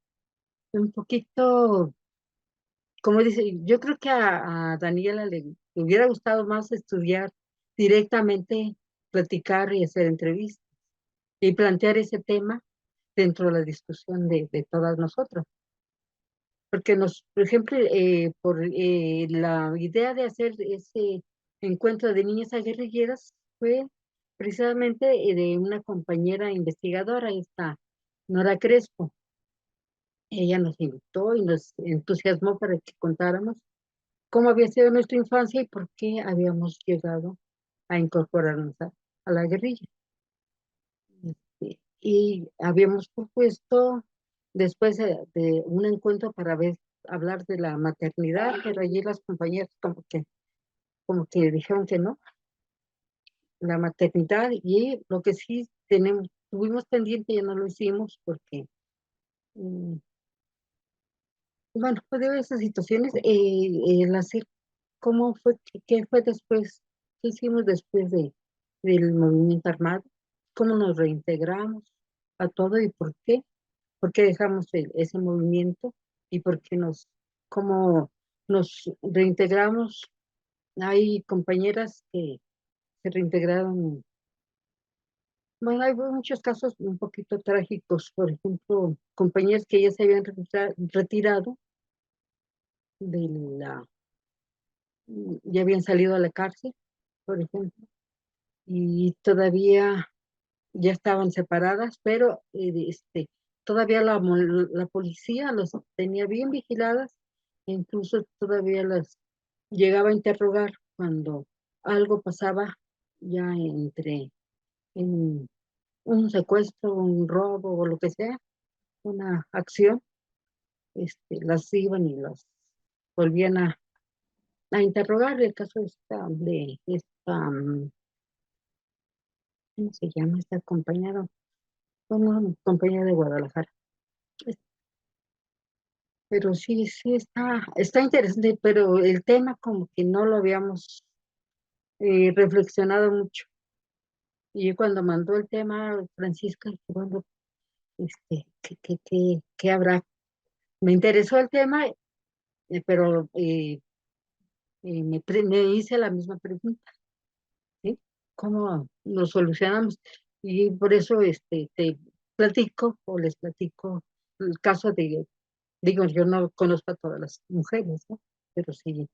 un poquito, como dice, yo creo que a Daniela le hubiera gustado más estudiar directamente, platicar y hacer entrevistas y plantear ese tema, dentro de la discusión de todas nosotras. Porque por ejemplo, por la idea de hacer ese encuentro de niñas guerrilleras fue precisamente de una compañera investigadora, esta Nora Crespo. Ella nos invitó y nos entusiasmó para que contáramos cómo había sido nuestra infancia y por qué habíamos llegado a incorporarnos a la guerrilla. Y habíamos propuesto después de un encuentro para hablar de la maternidad, pero allí las compañeras como que dijeron que no, la maternidad, y lo que sí tuvimos pendiente, ya no lo hicimos porque, mm, bueno, pues de esas situaciones, el hacer, ¿cómo fue, qué fue después, qué hicimos después del movimiento armado? ¿Cómo nos reintegramos a todo y por qué? ¿Por qué dejamos ese movimiento? ¿Y por qué cómo nos reintegramos? Hay compañeras que se reintegraron. Bueno, hay muchos casos un poquito trágicos. Por ejemplo, compañeras que ya se habían retirado de ya habían salido a la cárcel, por ejemplo, y todavía ya estaban separadas, pero todavía la policía las tenía bien vigiladas, e incluso todavía las llegaba a interrogar cuando algo pasaba ya en un secuestro, un robo o lo que sea, una acción, las iban y las volvían a interrogar. El caso ¿cómo se llama esta compañera? Una compañera de Guadalajara. Pero sí, sí está interesante, pero el tema como que no lo habíamos reflexionado mucho. Y yo cuando mandó el tema Francisca, dije, bueno, ¿qué habrá? Me interesó el tema, pero me hice la misma pregunta, ¿sí? ¿Cómo lo solucionamos? Y por eso te platico o les platico el caso digo, yo no conozco a todas las mujeres, ¿no? Pero sí,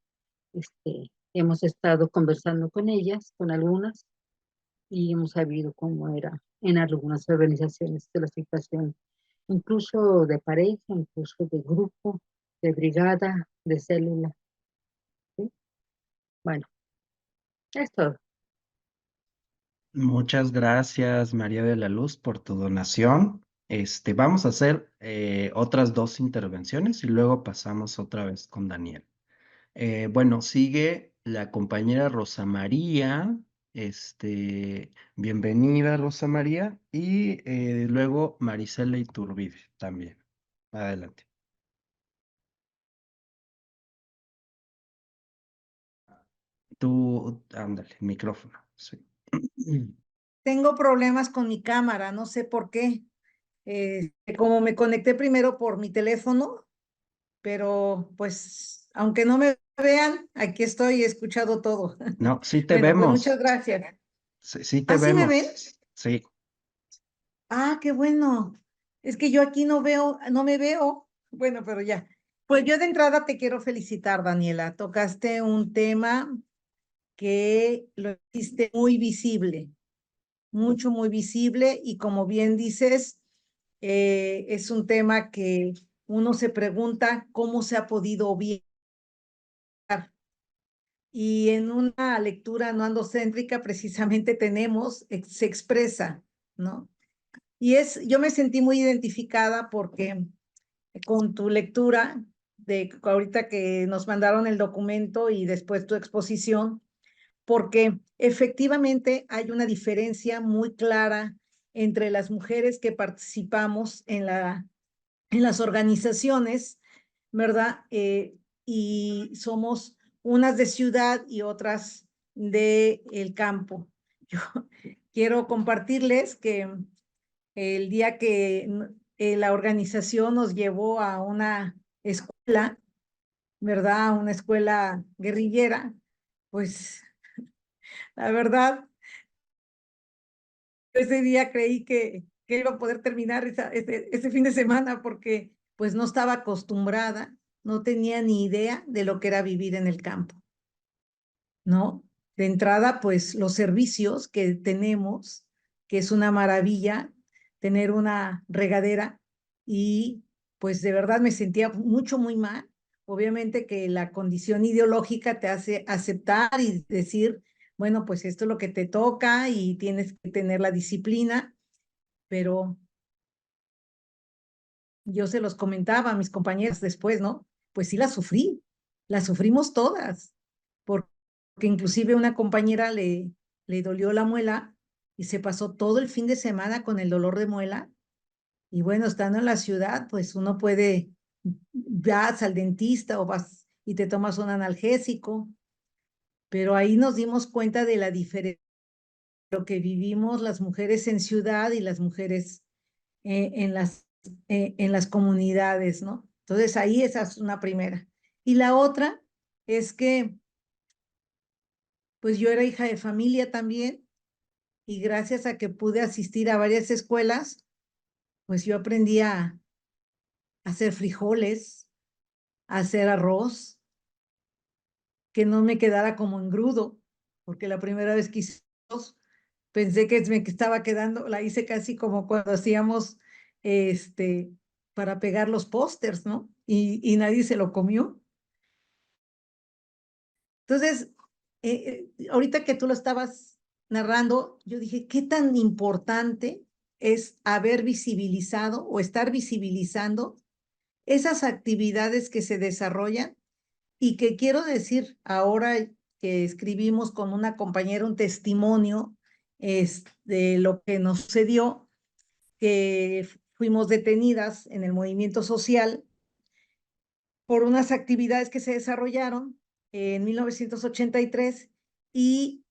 hemos estado conversando con ellas, con algunas, y hemos sabido cómo era en algunas organizaciones de la situación, incluso de pareja, incluso de grupo, de brigada, de célula, ¿sí? Bueno, es todo. Muchas gracias, María de la Luz, por tu donación. Vamos a hacer otras dos intervenciones y luego pasamos otra vez con Daniel. Bueno, sigue la compañera Rosa María. Bienvenida, Rosa María. Y luego Marisela Iturbide también. Adelante. Tú, ándale, micrófono. Sí. Tengo problemas con mi cámara, no sé por qué. Como me conecté primero por mi teléfono, pero pues aunque no me vean, aquí estoy, he escuchado todo. No, sí te Bueno, pues muchas vemos. gracias. Sí te ¿Ah, sí me ven? vemos. Sí. Ah, qué bueno. Es que yo aquí no veo, no me veo. Bueno, pero ya. Pues yo de entrada te quiero felicitar, Daniela. Tocaste un tema que lo hiciste muy visible, mucho, muy visible, y como bien dices, es un tema que uno se pregunta cómo se ha podido obviar. Y en una lectura no andocéntrica precisamente se expresa, ¿no? Yo me sentí muy identificada porque con tu lectura de ahorita que nos mandaron el documento y después tu exposición, porque efectivamente hay una diferencia muy clara entre las mujeres que participamos en las organizaciones, ¿verdad? Y somos unas de ciudad y otras de el campo. Yo quiero compartirles que el día que la organización nos llevó a una escuela, ¿verdad? Una escuela guerrillera, pues la verdad, ese día creí que que iba a poder terminar ese fin de semana porque pues no estaba acostumbrada, no tenía ni idea de lo que era vivir en el campo, ¿no? De entrada, pues los servicios que tenemos, que es una maravilla tener una regadera y pues de verdad me sentía muy mal. Obviamente que la condición ideológica te hace aceptar y decir, bueno, pues esto es lo que te toca y tienes que tener la disciplina, pero yo se los comentaba a mis compañeras después, ¿no? Pues sí la sufrimos todas, porque inclusive una compañera le dolió la muela y se pasó todo el fin de semana con el dolor de muela. Y bueno, estando en la ciudad, pues uno puede, vas al dentista o vas y te tomas un analgésico, pero ahí nos dimos cuenta de la diferencia lo que vivimos las mujeres en ciudad y las mujeres en las comunidades, ¿no? Entonces ahí esa es una primera. Y la otra es que, pues yo era hija de familia también y gracias a que pude asistir a varias escuelas, pues yo aprendí a hacer frijoles, a hacer arroz, que no me quedara como engrudo, porque la primera vez que hice arroz, pensé que me estaba quedando, la hice casi como cuando hacíamos para pegar los pósters, ¿no? Y nadie se lo comió. Entonces, ahorita que tú lo estabas narrando, yo dije, ¿qué tan importante es haber visibilizado o estar visibilizando esas actividades que se desarrollan y que quiero decir ahora que escribimos con una compañera un testimonio de lo que nos sucedió, que fuimos detenidas en el movimiento social por unas actividades que se desarrollaron en 1983 y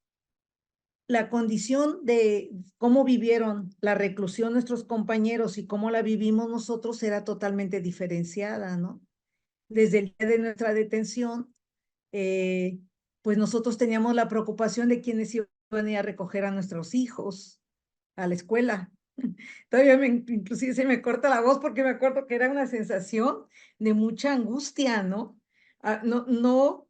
la condición de cómo vivieron la reclusión nuestros compañeros y cómo la vivimos nosotros era totalmente diferenciada, ¿no? Desde el día de nuestra detención, pues nosotros teníamos la preocupación de quiénes iban a ir a recoger a nuestros hijos a la escuela. Todavía inclusive se me corta la voz porque me acuerdo que era una sensación de mucha angustia, ¿no? No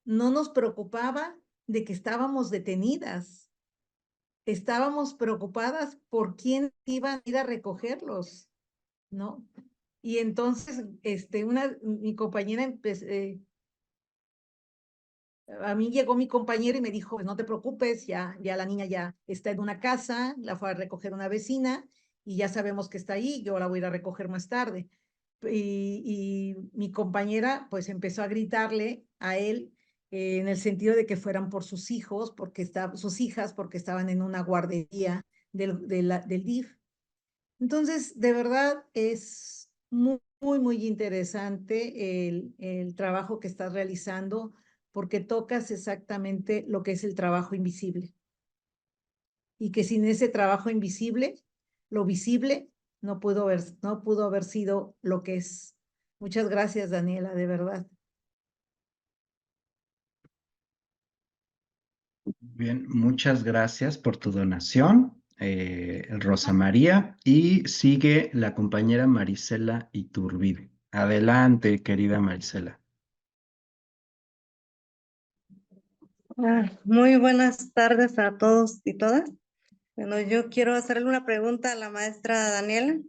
nos preocupaba de que estábamos detenidas. Estábamos preocupadas por quién iba a ir a recogerlos, ¿no? Y entonces, mi compañera a mí llegó mi compañera y me dijo, pues no te preocupes, ya la niña ya está en una casa, la fue a recoger una vecina y ya sabemos que está ahí, yo la voy a ir a recoger más tarde. Y mi compañera pues empezó a gritarle a él en el sentido de que fueran por sus hijos, sus hijas, porque estaban en una guardería del DIF. Entonces, de verdad es muy interesante el trabajo que estás realizando porque tocas exactamente lo que es el trabajo invisible. Y que sin ese trabajo invisible, lo visible no pudo haber sido lo que es. Muchas gracias, Daniela, de verdad. Bien, muchas gracias por tu donación, Rosa María. Y sigue la compañera Marisela Iturbide. Adelante, querida Marisela. Muy buenas tardes a todos y todas. Bueno, yo quiero hacerle una pregunta a la maestra Daniela,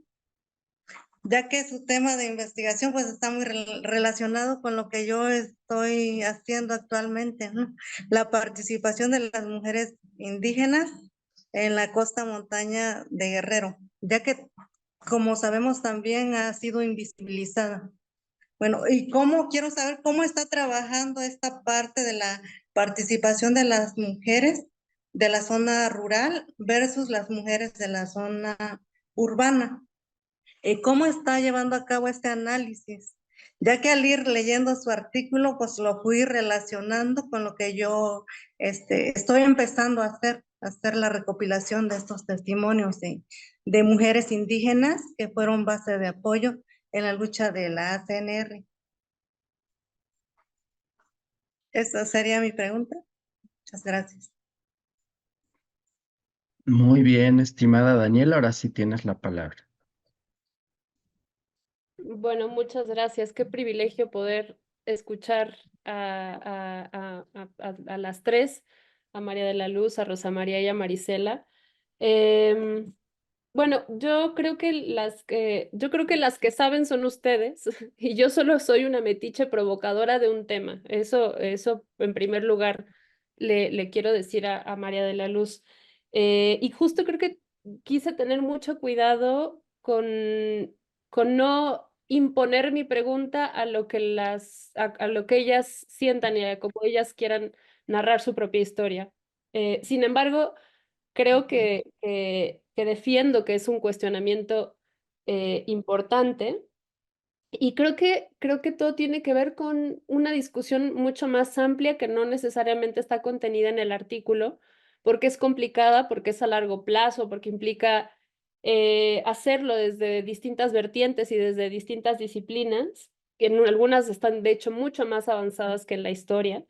ya que su tema de investigación pues está muy relacionado con lo que yo estoy haciendo actualmente, ¿no? La participación de las mujeres indígenas en la costa montaña de Guerrero, ya que como sabemos también ha sido invisibilizada. Bueno, quiero saber cómo está trabajando esta parte de la participación de las mujeres de la zona rural versus las mujeres de la zona urbana. ¿Cómo está llevando a cabo este análisis? Ya que al ir leyendo su artículo, pues lo fui relacionando con lo que yo estoy empezando a hacer la recopilación de estos testimonios de mujeres indígenas que fueron base de apoyo en la lucha de la ACNR. Esa sería mi pregunta. Muchas gracias. Muy bien, estimada Daniela, ahora sí tienes la palabra. Bueno, muchas gracias. Qué privilegio poder escuchar a las tres, a María de la Luz, a Rosa María y a Marisela. Em, bueno, yo creo que las que saben son ustedes y yo solo soy una metiche provocadora de un tema. Eso en primer lugar le quiero decir a María de la Luz. Y justo creo que quise tener mucho cuidado con no imponer mi pregunta a lo que a lo que ellas sientan y a cómo ellas quieran narrar su propia historia. Sin embargo, creo que defiendo que es un cuestionamiento importante y creo que todo tiene que ver con una discusión mucho más amplia que no necesariamente está contenida en el artículo, porque es complicada, porque es a largo plazo, porque implica hacerlo desde distintas vertientes y desde distintas disciplinas, que en algunas están de hecho mucho más avanzadas que en la historia.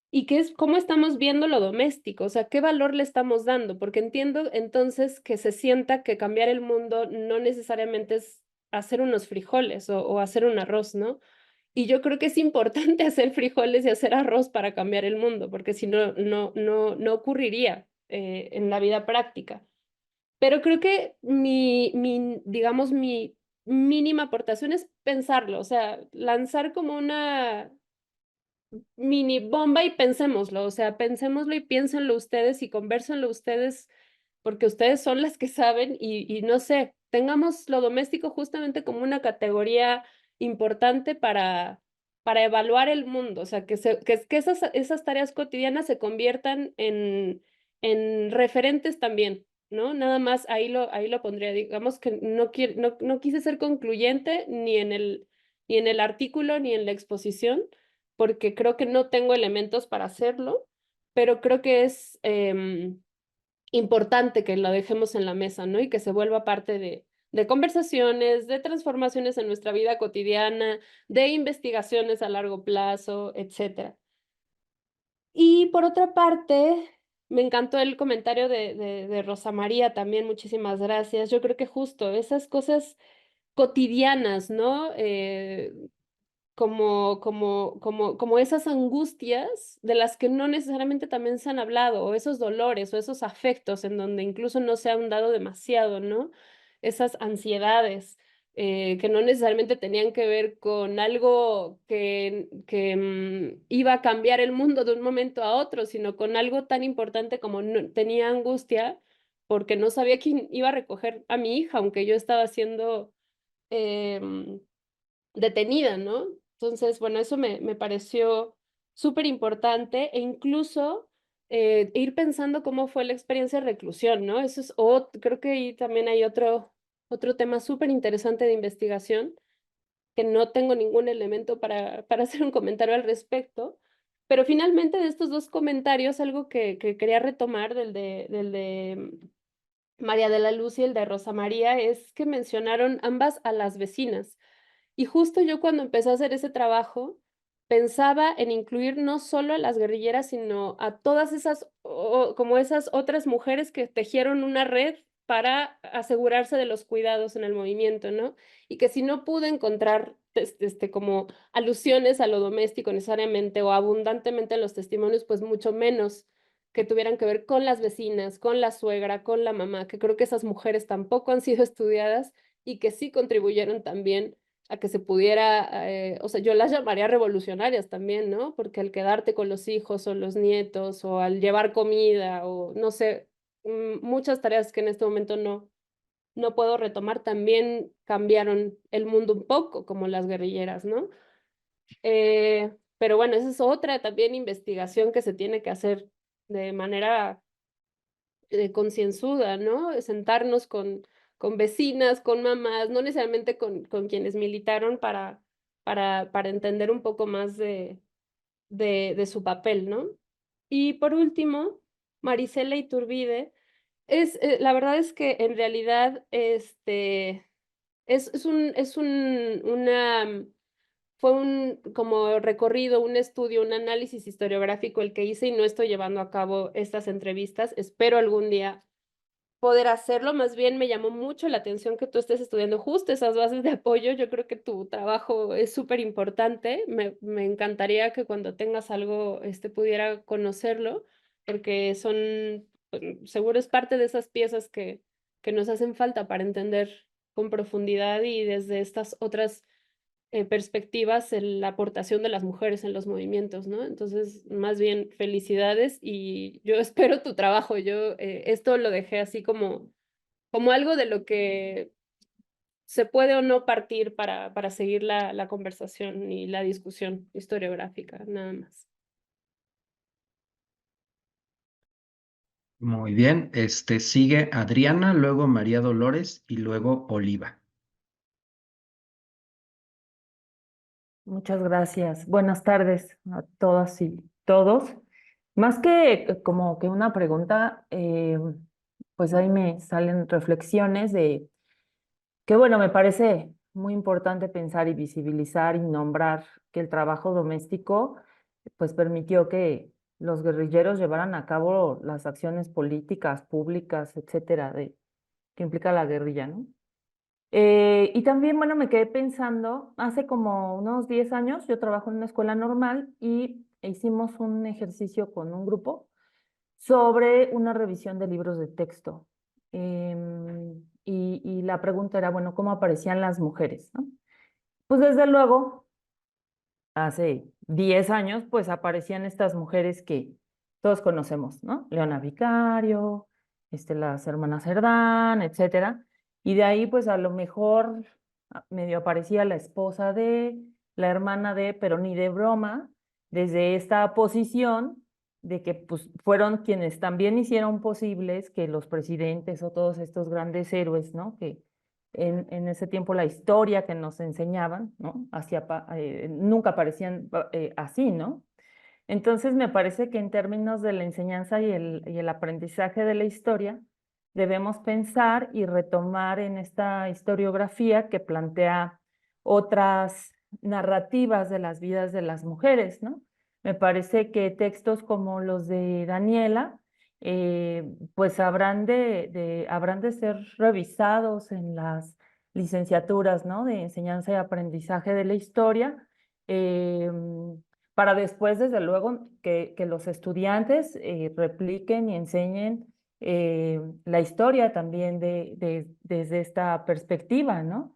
Y qué es cómo estamos viendo lo doméstico, o sea, qué valor le estamos dando, porque entiendo entonces que se sienta que cambiar el mundo no necesariamente es hacer unos frijoles o hacer un arroz, ¿no? Y yo creo que es importante hacer frijoles y hacer arroz para cambiar el mundo, porque si no, no ocurriría en la vida práctica. Pero creo que digamos, mi mínima aportación es pensarlo, o sea, lanzar como una mini bomba y pensémoslo, o sea, pensémoslo y piénsenlo ustedes y convérsenlo ustedes, porque ustedes son las que saben y no sé, tengamos lo doméstico justamente como una categoría importante para evaluar el mundo, o sea, que esas tareas cotidianas se conviertan en referentes también, ¿no? Nada más ahí lo pondría, digamos que no quise ser concluyente ni en el artículo ni en la exposición porque creo que no tengo elementos para hacerlo, pero creo que es importante que lo dejemos en la mesa, ¿no? Y que se vuelva parte de conversaciones, de transformaciones en nuestra vida cotidiana, de investigaciones a largo plazo, etcétera. Y por otra parte, me encantó el comentario de Rosa María también, muchísimas gracias. Yo creo que justo esas cosas cotidianas, ¿no? Como esas angustias de las que no necesariamente también se han hablado, o esos dolores, o esos afectos en donde incluso no se ha ahondado demasiado, ¿no? Esas ansiedades que no necesariamente tenían que ver con algo que iba a cambiar el mundo de un momento a otro, sino con algo tan importante como tenía angustia porque no sabía quién iba a recoger a mi hija, aunque yo estaba siendo em, detenida, ¿no? Entonces, bueno, eso me pareció súper importante e incluso ir pensando cómo fue la experiencia de reclusión, ¿no? Eso es, creo que ahí también hay otro tema súper interesante de investigación que no tengo ningún elemento para hacer un comentario al respecto, pero finalmente de estos dos comentarios, algo que quería retomar del de María de la Luz y el de Rosa María, es que mencionaron ambas a las vecinas. Y justo yo cuando empecé a hacer ese trabajo, pensaba en incluir no solo a las guerrilleras, sino a todas esas, como esas otras mujeres que tejieron una red para asegurarse de los cuidados en el movimiento, ¿no? Y que si no pude encontrar como alusiones a lo doméstico necesariamente o abundantemente en los testimonios, pues mucho menos que tuvieran que ver con las vecinas, con la suegra, con la mamá, que creo que esas mujeres tampoco han sido estudiadas y que sí contribuyeron también a que se pudiera, o sea, yo las llamaría revolucionarias también, ¿no? Porque al quedarte con los hijos o los nietos o al llevar comida o no sé, muchas tareas que en este momento no puedo retomar, también cambiaron el mundo un poco, como las guerrilleras, ¿no? Pero bueno, esa es otra también investigación que se tiene que hacer de manera concienzuda, ¿no? Sentarnos con vecinas, con mamás, no necesariamente con quienes militaron para entender un poco más de su papel, ¿no? Y por último, Marisela Iturbide, la verdad es que en realidad fue un como recorrido, un estudio, un análisis historiográfico el que hice y no estoy llevando a cabo estas entrevistas. Espero algún día poder hacerlo. Más bien me llamó mucho la atención que tú estés estudiando justo esas bases de apoyo. Yo creo que tu trabajo es súper importante. Me encantaría que cuando tengas algo, pudiera conocerlo, porque son, seguro es parte de esas piezas que nos hacen falta para entender con profundidad y desde estas otras perspectivas la aportación de las mujeres en los movimientos, ¿no? Entonces, más bien, felicidades y yo espero tu trabajo. Yo esto lo dejé así como algo de lo que se puede o no partir para seguir la conversación y la discusión historiográfica, nada más. Muy bien, sigue Adriana, luego María Dolores y luego Oliva. Muchas gracias. Buenas tardes a todas y todos. Más que como que una pregunta, pues ahí me salen reflexiones de que, bueno, me parece muy importante pensar y visibilizar y nombrar que el trabajo doméstico, pues permitió que los guerrilleros llevaran a cabo las acciones políticas, públicas, etcétera, que implica la guerrilla, ¿no? Y también, bueno, me quedé pensando, hace como unos 10 años yo trabajo en una escuela normal y hicimos un ejercicio con un grupo sobre una revisión de libros de texto. Y la pregunta era, bueno, ¿cómo aparecían las mujeres, no? Pues desde luego, hace 10 años, pues aparecían estas mujeres que todos conocemos, ¿no? Leona Vicario, las hermanas Cerdán, etcétera. Y de ahí, pues a lo mejor medio aparecía la esposa de, la hermana de, pero ni de broma, desde esta posición de que pues fueron quienes también hicieron posibles que los presidentes o todos estos grandes héroes, ¿no? Que en ese tiempo la historia que nos enseñaban, ¿no? Nunca parecían así, ¿no? Entonces me parece que en términos de la enseñanza y el aprendizaje de la historia, debemos pensar y retomar en esta historiografía que plantea otras narrativas de las vidas de las mujeres, ¿no? Me parece que textos como los de Daniela, pues habrán de ser revisados en las licenciaturas, ¿no? De enseñanza y aprendizaje de la historia, para después, desde luego, que los estudiantes repliquen y enseñen la historia también desde esta perspectiva, ¿no?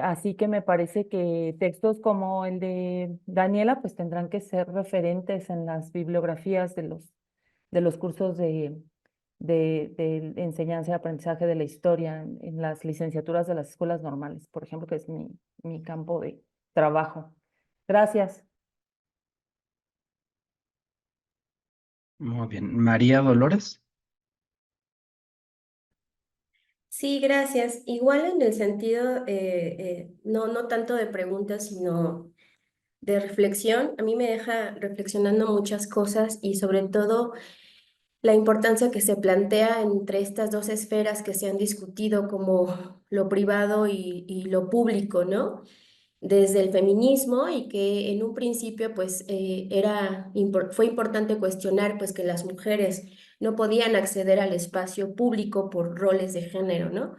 Así que me parece que textos como el de Daniela, pues tendrán que ser referentes en las bibliografías de los cursos de enseñanza y aprendizaje de la historia en las licenciaturas de las escuelas normales, por ejemplo, que es mi campo de trabajo. Gracias. Muy bien, María Dolores. Sí, gracias. Igual en el sentido, no tanto de preguntas, sino de reflexión. A mí me deja reflexionando muchas cosas y sobre todo la importancia que se plantea entre estas dos esferas que se han discutido como lo privado y lo público, ¿no? Desde el feminismo y que en un principio pues fue importante cuestionar pues que las mujeres no podían acceder al espacio público por roles de género, ¿no?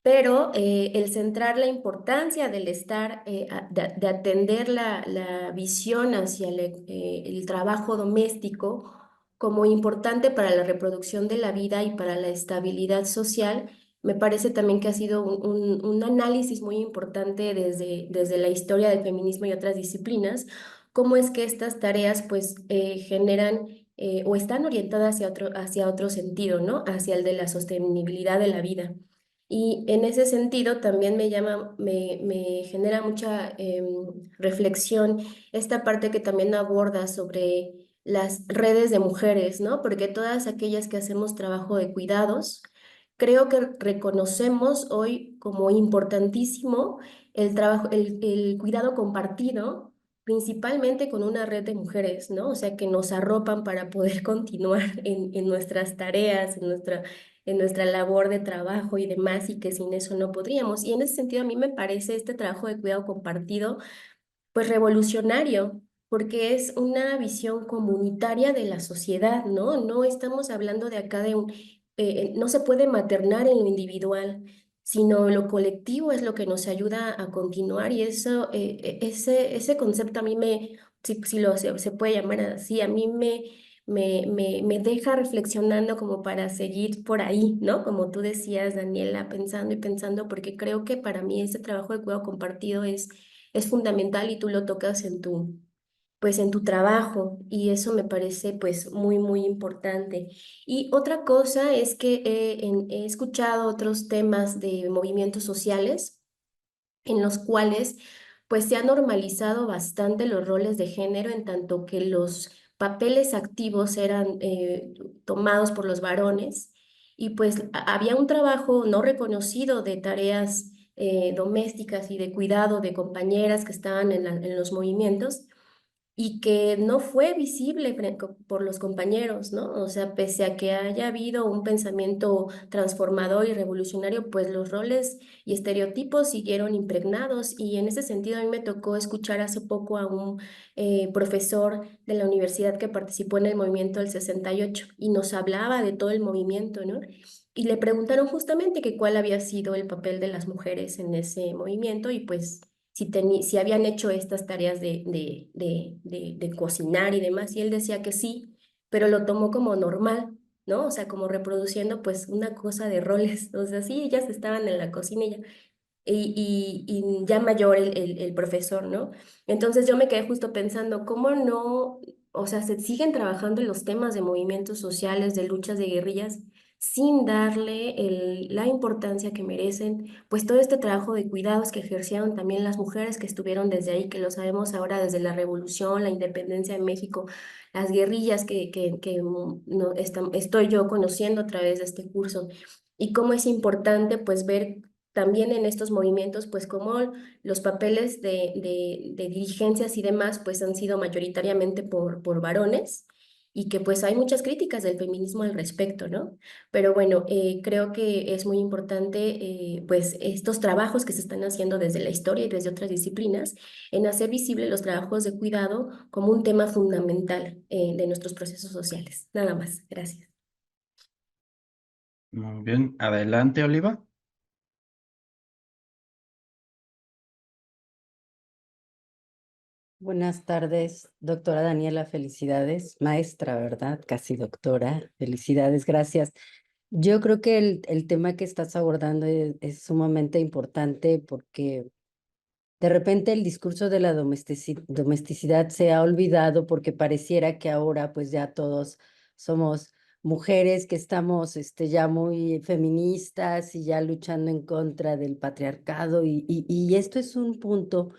Pero el centrar la importancia del estar, de atender la visión hacia el trabajo doméstico como importante para la reproducción de la vida y para la estabilidad social, me parece también que ha sido un análisis muy importante desde la historia del feminismo y otras disciplinas, cómo es que estas tareas pues generan o están orientadas hacia otro sentido, ¿no? Hacia el de la sostenibilidad de la vida. Y en ese sentido también me genera mucha reflexión esta parte que también aborda sobre las redes de mujeres, ¿no? Porque todas aquellas que hacemos trabajo de cuidados, creo que reconocemos hoy como importantísimo el trabajo, el cuidado compartido, principalmente con una red de mujeres, ¿no? O sea, que nos arropan para poder continuar en nuestras tareas, en nuestra labor de trabajo y demás, y que sin eso no podríamos. Y en ese sentido, a mí me parece este trabajo de cuidado compartido, pues revolucionario, porque es una visión comunitaria de la sociedad, ¿no? No estamos hablando de acá no se puede maternar en lo individual, sino lo colectivo es lo que nos ayuda a continuar y eso, ese concepto a mí se puede llamar así, a mí me deja reflexionando como para seguir por ahí, ¿no? Como tú decías, Daniela, pensando y pensando, porque creo que para mí este trabajo de cuidado compartido es fundamental y tú lo tocas pues en tu trabajo y eso me parece pues muy, muy importante. Y otra cosa es que he escuchado otros temas de movimientos sociales en los cuales pues se ha normalizado bastante los roles de género en tanto que los papeles activos eran tomados por los varones y pues había un trabajo no reconocido de tareas domésticas y de cuidado de compañeras que estaban en los movimientos y que no fue visible por los compañeros, ¿no? O sea, pese a que haya habido un pensamiento transformador y revolucionario, pues los roles y estereotipos siguieron impregnados y en ese sentido a mí me tocó escuchar hace poco a un profesor de la universidad que participó en el movimiento del 68 y nos hablaba de todo el movimiento, ¿no? Y le preguntaron justamente que cuál había sido el papel de las mujeres en ese movimiento y pues si habían hecho estas tareas de cocinar y demás, y él decía que sí, pero lo tomó como normal, ¿no? O sea, como reproduciendo pues una cosa de roles, o sea, sí, ellas estaban en la cocina y ya, y ya mayor el profesor, ¿no? Entonces yo me quedé justo pensando, ¿cómo no, o sea, se siguen trabajando en los temas de movimientos sociales, de luchas de guerrillas, sin darle la importancia que merecen, pues todo este trabajo de cuidados que ejercieron también las mujeres que estuvieron desde ahí, que lo sabemos ahora desde la Revolución, la independencia de México, las guerrillas que no, estoy yo conociendo a través de este curso, y cómo es importante pues ver también en estos movimientos, pues como los papeles de dirigencias y demás, pues han sido mayoritariamente por varones y que pues hay muchas críticas del feminismo al respecto, ¿no? Pero bueno, creo que es muy importante pues estos trabajos que se están haciendo desde la historia y desde otras disciplinas en hacer visible los trabajos de cuidado como un tema fundamental de nuestros procesos sociales. Nada más, gracias. Muy bien, adelante, Oliva. Buenas tardes, doctora Daniela, felicidades, maestra, ¿verdad? Casi doctora, felicidades, gracias. Yo creo que el tema que estás abordando es sumamente importante porque de repente el discurso de la domesticidad se ha olvidado porque pareciera que ahora pues ya todos somos mujeres que estamos ya muy feministas y ya luchando en contra del patriarcado y esto es un punto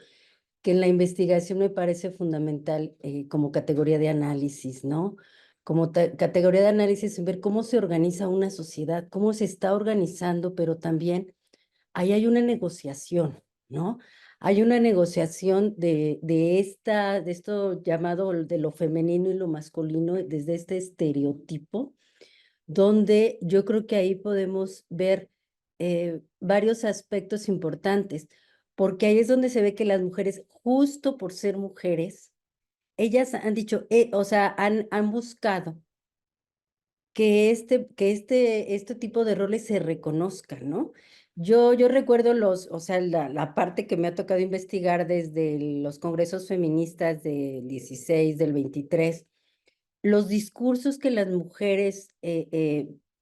que en la investigación me parece fundamental como categoría de análisis, ¿no? Como categoría de análisis en ver cómo se organiza una sociedad, cómo se está organizando, pero también ahí hay una negociación, ¿no? Hay una negociación de esto llamado de lo femenino y lo masculino desde este estereotipo, donde yo creo que ahí podemos ver varios aspectos importantes, porque ahí es donde se ve que las mujeres, justo por ser mujeres, ellas han dicho, o sea, han buscado que este tipo de roles se reconozcan, ¿no? Yo recuerdo o sea, la parte que me ha tocado investigar desde los congresos feministas del 16, del 23, los discursos que las mujeres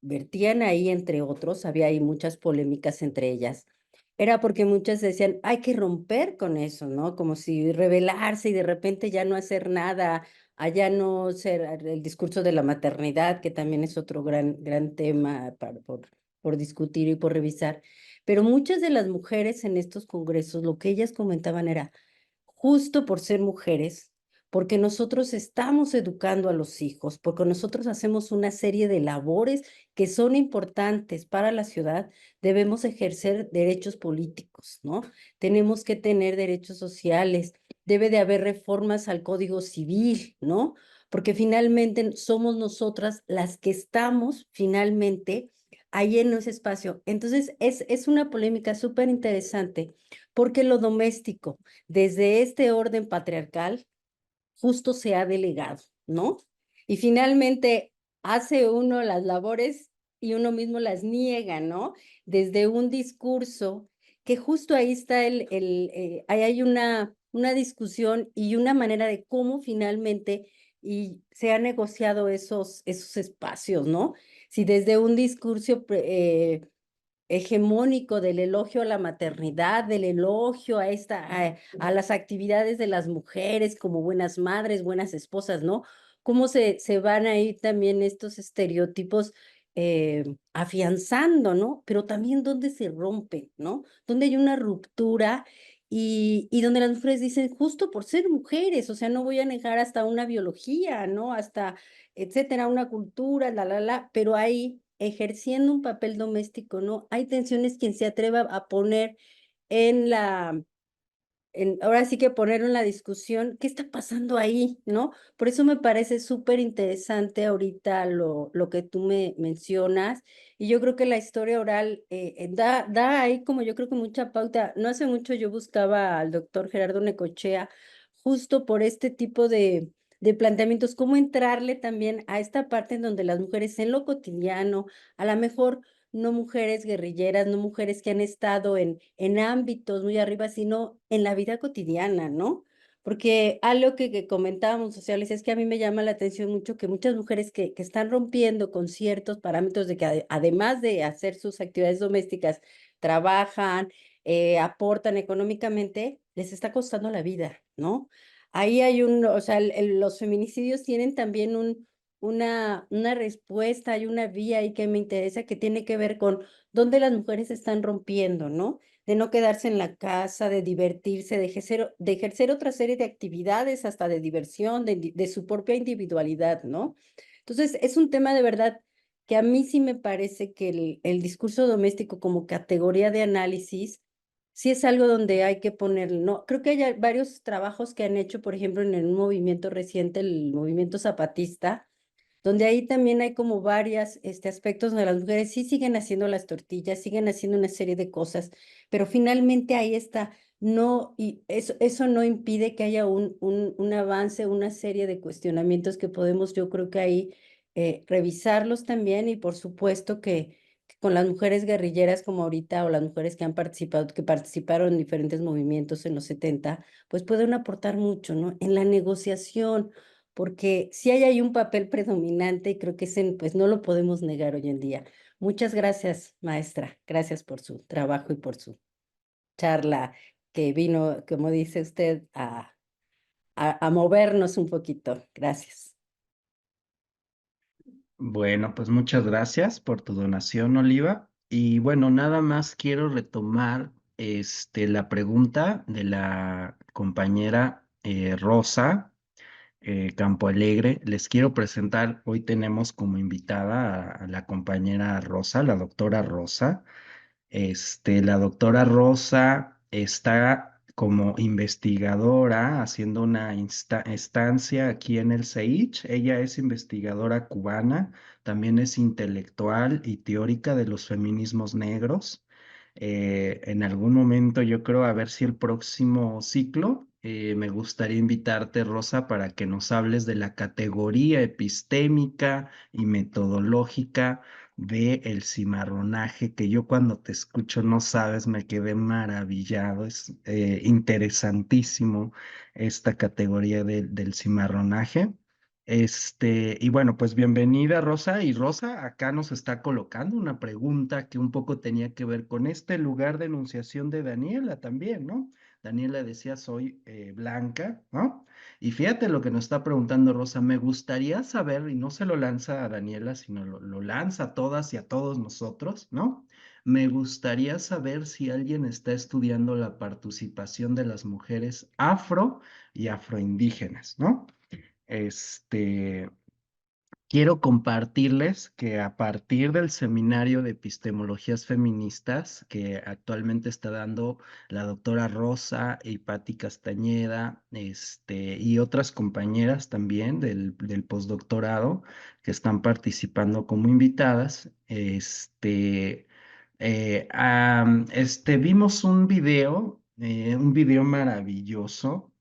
vertían ahí, entre otros, había ahí muchas polémicas entre ellas, era porque muchas decían, hay que romper con eso, ¿no? Como si rebelarse y de repente ya no hacer nada, allá no ser el discurso de la maternidad, que también es otro gran tema por discutir y por revisar. Pero muchas de las mujeres en estos congresos, lo que ellas comentaban era, justo por ser mujeres, porque nosotros estamos educando a los hijos, porque nosotros hacemos una serie de labores que son importantes para la ciudad, debemos ejercer derechos políticos, ¿no? Tenemos que tener derechos sociales, debe de haber reformas al Código Civil, ¿no? Porque finalmente somos nosotras las que estamos finalmente ahí en ese espacio. Entonces, es una polémica súper interesante, porque lo doméstico, desde este orden patriarcal, justo se ha delegado, ¿no? Y finalmente hace uno las labores y uno mismo las niega, ¿no? Desde un discurso que justo ahí está ahí hay una discusión y una manera de cómo finalmente y se han negociado esos espacios, ¿no? Si desde un discurso hegemónico del elogio a la maternidad, del elogio a las actividades de las mujeres como buenas madres, buenas esposas, ¿no? Cómo se van a ir también estos estereotipos afianzando, ¿no? Pero también dónde se rompen, ¿no? Donde hay una ruptura y donde las mujeres dicen, justo por ser mujeres, o sea, no voy a negar hasta una biología, ¿no? Hasta, etcétera, una cultura, pero ahí ejerciendo un papel doméstico, ¿no? Hay tensiones quien se atreva a poner en ahora sí que poner en la discusión, ¿qué está pasando ahí, no? Por eso me parece súper interesante ahorita lo que tú me mencionas, y yo creo que la historia oral da ahí como yo creo que mucha pauta. No hace mucho yo buscaba al doctor Gerardo Necochea justo por este tipo de planteamientos, cómo entrarle también a esta parte en donde las mujeres en lo cotidiano, a lo mejor no mujeres guerrilleras, no mujeres que han estado en ámbitos muy arriba, sino en la vida cotidiana, ¿no? Porque algo que comentábamos sociales es que a mí me llama la atención mucho que muchas mujeres que están rompiendo con ciertos parámetros de que además de hacer sus actividades domésticas, trabajan, aportan económicamente, les está costando la vida, ¿no? Ahí hay o sea, los feminicidios tienen también una respuesta, hay una vía ahí que me interesa que tiene que ver con dónde las mujeres están rompiendo, ¿no? De no quedarse en la casa, de divertirse, de ejercer otra serie de actividades, hasta de diversión, de su propia individualidad, ¿no? Entonces, es un tema de verdad que a mí sí me parece que el discurso doméstico como categoría de análisis sí es algo donde hay que ponerlo, ¿no? Creo que hay varios trabajos que han hecho, por ejemplo, en un movimiento reciente, el movimiento zapatista, donde ahí también hay como varias aspectos donde las mujeres sí siguen haciendo las tortillas, siguen haciendo una serie de cosas, pero finalmente ahí está, no, y eso no impide que haya un avance, una serie de cuestionamientos que podemos, yo creo que ahí revisarlos también, y por supuesto que con las mujeres guerrilleras como ahorita, o las mujeres que han participado, que participaron en diferentes movimientos en los 70, pues pueden aportar mucho, ¿no? En la negociación, porque si hay ahí un papel predominante, y creo que ese pues no lo podemos negar hoy en día. Muchas gracias, maestra. Gracias por su trabajo y por su charla que vino, como dice usted, a movernos un poquito. Gracias. Bueno, pues muchas gracias por tu donación, Oliva. Y bueno, nada más quiero retomar la pregunta de la compañera Rosa Campo Alegre. Les quiero presentar, hoy tenemos como invitada a la compañera Rosa, la doctora Rosa. La doctora Rosa está como investigadora haciendo una estancia aquí en el CEICH. Ella es investigadora cubana, también es intelectual y teórica de los feminismos negros. En algún momento yo creo a ver si el próximo ciclo me gustaría invitarte, Rosa, para que nos hables de la categoría epistémica y metodológica de el cimarronaje, que yo cuando te escucho no sabes, me quedé maravillado. Es interesantísimo esta categoría del cimarronaje. Y bueno, pues bienvenida, Rosa. Y Rosa acá nos está colocando una pregunta que un poco tenía que ver con este lugar de enunciación de Daniela también, ¿no? Daniela decía, soy blanca, ¿no? Y fíjate lo que nos está preguntando Rosa, me gustaría saber, y no se lo lanza a Daniela, sino lo lanza a todas y a todos nosotros, ¿no? Me gustaría saber si alguien está estudiando la participación de las mujeres afro y afroindígenas, ¿no? Este, Quiero compartirles que a partir del seminario de epistemologías feministas que actualmente está dando la doctora Rosa y Patti Castañeda, y otras compañeras también del postdoctorado que están participando como invitadas, vimos un video maravilloso,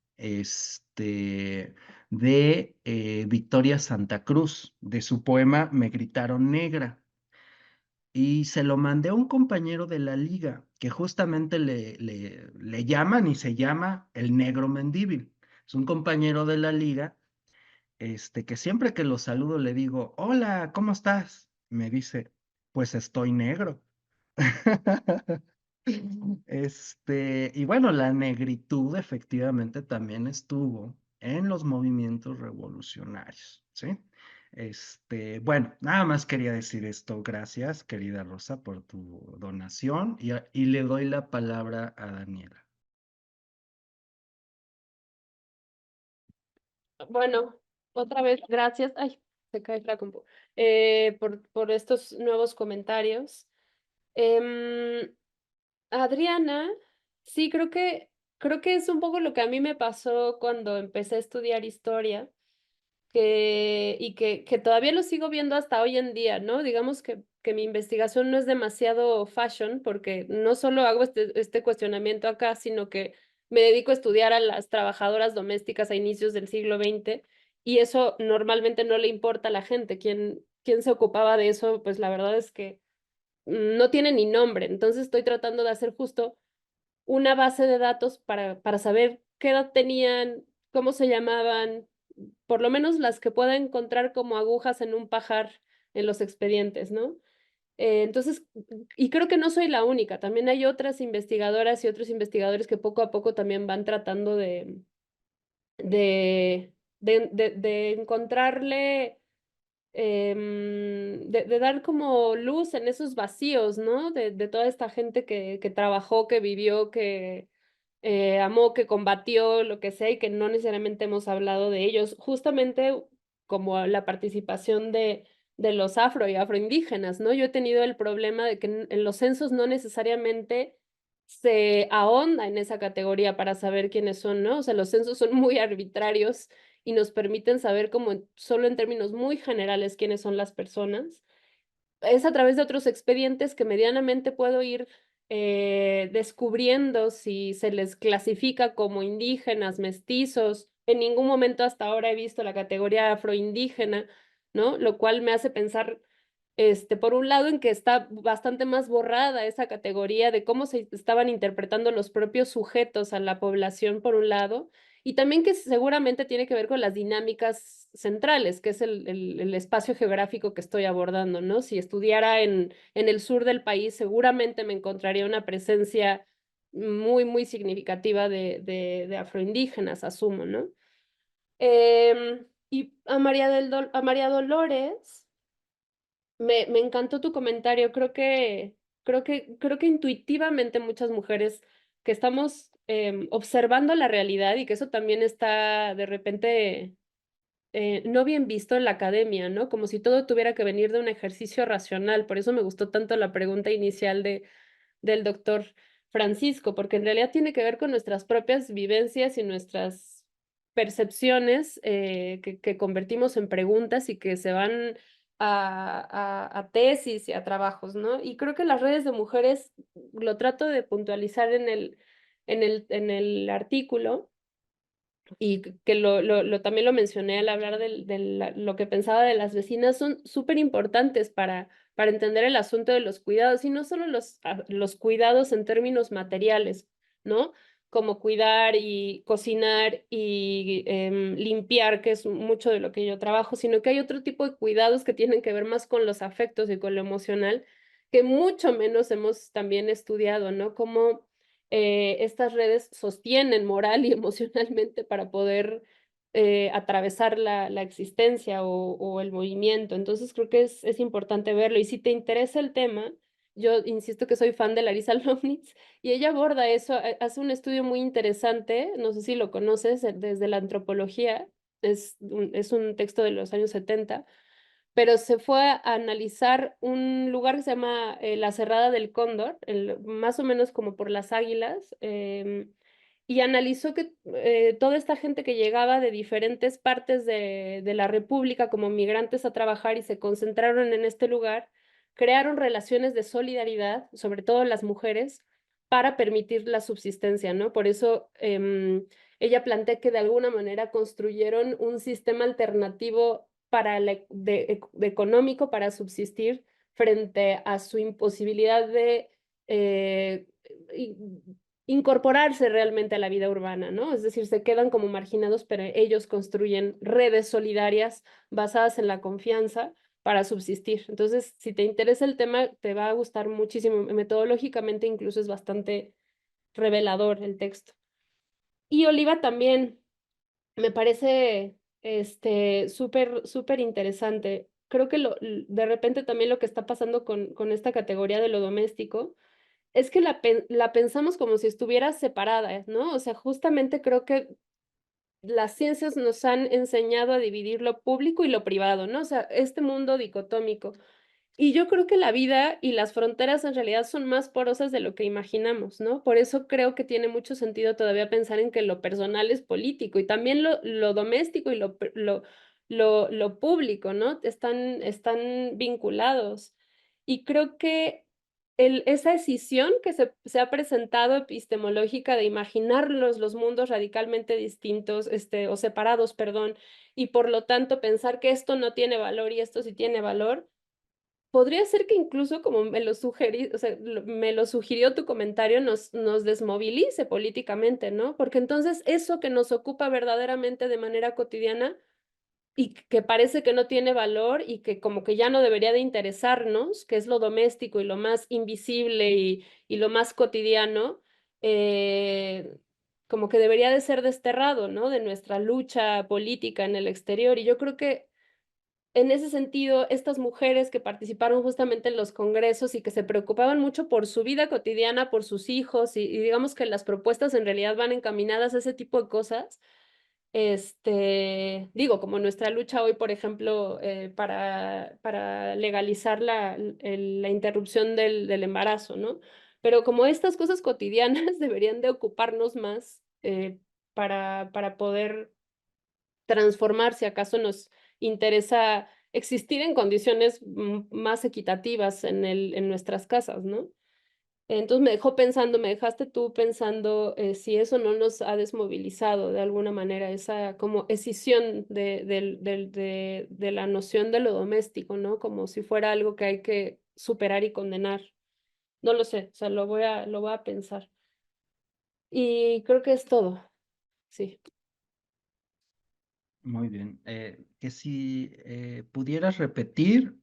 de Victoria Santa Cruz, de su poema Me gritaron negra. y se lo mandé a un compañero de la liga, que justamente le llaman y se llama el Negro Mendívil. Es un compañero de la liga, que siempre que lo saludo le digo, hola, ¿cómo estás? Me dice, pues estoy negro. Y bueno, la negritud efectivamente también estuvo en los movimientos revolucionarios, ¿sí? Bueno, nada más quería decir esto. Gracias, querida Rosa, por tu donación y le doy la palabra a Daniela. Bueno, otra vez, gracias. Ay, se cae la compu. Por estos nuevos comentarios. Adriana, sí, creo que es un poco lo que a mí me pasó cuando empecé a estudiar historia, que todavía lo sigo viendo hasta hoy en día, ¿no? Digamos que mi investigación no es demasiado fashion, porque no solo hago este cuestionamiento acá, sino que me dedico a estudiar a las trabajadoras domésticas a inicios del siglo XX, y eso normalmente no le importa a la gente. Quien se ocupaba de eso, pues la verdad es que no tiene ni nombre. Entonces estoy tratando de hacer justo una base de datos para saber qué edad tenían, cómo se llamaban, por lo menos las que pueda encontrar como agujas en un pajar en los expedientes, ¿no? Entonces, y creo que no soy la única, también hay otras investigadoras y otros investigadores que poco a poco también van tratando de encontrarle, de dar como luz en esos vacíos, ¿no? De toda esta gente que trabajó, que vivió, que amó, que combatió, lo que sea, y que no necesariamente hemos hablado de ellos, justamente como la participación de los afro y afroindígenas, ¿no? Yo he tenido el problema de que en los censos no necesariamente se ahonda en esa categoría para saber quiénes son, ¿no? O sea, los censos son muy arbitrarios y nos permiten saber como solo en términos muy generales quiénes son las personas. Es a través de otros expedientes que medianamente puedo ir descubriendo si se les clasifica como indígenas, mestizos. En ningún momento hasta ahora he visto la categoría afroindígena, ¿no? Lo cual me hace pensar, por un lado, en que está bastante más borrada esa categoría de cómo se estaban interpretando los propios sujetos a la población, por un lado, y también que seguramente tiene que ver con las dinámicas centrales, que es el espacio geográfico que estoy abordando, ¿no? Si estudiara en el sur del país, seguramente me encontraría una presencia muy, muy significativa de afroindígenas, asumo, ¿no? Y a a María Dolores, me encantó tu comentario. Creo que intuitivamente muchas mujeres que estamos observando la realidad, y que eso también está de repente no bien visto en la academia, ¿no? Como si todo tuviera que venir de un ejercicio racional. Por eso me gustó tanto la pregunta inicial del doctor Francisco, porque en realidad tiene que ver con nuestras propias vivencias y nuestras percepciones que convertimos en preguntas y que se van a tesis y a trabajos, ¿no? Y creo que las redes de mujeres, lo trato de puntualizar en el artículo, y que también lo mencioné al hablar lo que pensaba de las vecinas, son súper importantes para entender el asunto de los cuidados, y no solo los cuidados en términos materiales, ¿no? Como cuidar y cocinar y limpiar, que es mucho de lo que yo trabajo, sino que hay otro tipo de cuidados que tienen que ver más con los afectos y con lo emocional, que mucho menos hemos también estudiado, ¿no? Como estas redes sostienen moral y emocionalmente para poder atravesar la existencia o el movimiento. Entonces creo que es importante verlo. Y si te interesa el tema, yo insisto que soy fan de Larisa Lovnitz, y ella aborda eso, hace un estudio muy interesante, no sé si lo conoces, desde la antropología, es un texto de los años 70, pero se fue a analizar un lugar que se llama la Cerrada del Cóndor, más o menos como por las Águilas, y analizó que toda esta gente que llegaba de diferentes partes de la República como migrantes a trabajar y se concentraron en este lugar, crearon relaciones de solidaridad, sobre todo las mujeres, para permitir la subsistencia, ¿no? Por eso ella plantea que de alguna manera construyeron un sistema alternativo para de económico para subsistir frente a su imposibilidad de incorporarse realmente a la vida urbana, ¿no? Es decir, se quedan como marginados, pero ellos construyen redes solidarias basadas en la confianza para subsistir. Entonces, si te interesa el tema, te va a gustar muchísimo. Metodológicamente incluso es bastante revelador el texto. Y Oliva también me parece súper interesante. Creo que de repente también lo que está pasando con esta categoría de lo doméstico es que la pensamos como si estuviera separada, ¿no? O sea, justamente creo que las ciencias nos han enseñado a dividir lo público y lo privado, ¿no? O sea, este mundo dicotómico. Y yo creo que la vida y las fronteras en realidad son más porosas de lo que imaginamos, ¿no? Por eso creo que tiene mucho sentido todavía pensar en que lo personal es político y también lo doméstico y lo público, ¿no? Están vinculados. Y creo que esa escisión que se ha presentado epistemológica de imaginarlos los mundos radicalmente distintos, o separados, perdón, y por lo tanto pensar que esto no tiene valor y esto sí tiene valor, podría ser que incluso como me lo sugirió tu comentario, nos desmovilice políticamente, ¿no? Porque entonces eso que nos ocupa verdaderamente de manera cotidiana y que parece que no tiene valor y que como que ya no debería de interesarnos, que es lo doméstico y lo más invisible y lo más cotidiano, como que debería de ser desterrado, ¿no? De nuestra lucha política en el exterior. Y yo creo que en ese sentido, estas mujeres que participaron justamente en los congresos y que se preocupaban mucho por su vida cotidiana, por sus hijos, y digamos que las propuestas en realidad van encaminadas a ese tipo de cosas, digo, como nuestra lucha hoy, por ejemplo, para legalizar la interrupción del embarazo, ¿no? Pero como estas cosas cotidianas deberían de ocuparnos más para poder transformar si acaso nos interesa existir en condiciones más equitativas en nuestras casas, ¿no? Entonces me dejaste tú pensando si eso no nos ha desmovilizado de alguna manera, esa como escisión de la noción de lo doméstico, ¿no? Como si fuera algo que hay que superar y condenar. No lo sé, o sea, lo voy a pensar. Y creo que es todo, sí. Muy bien. Que si pudieras repetir,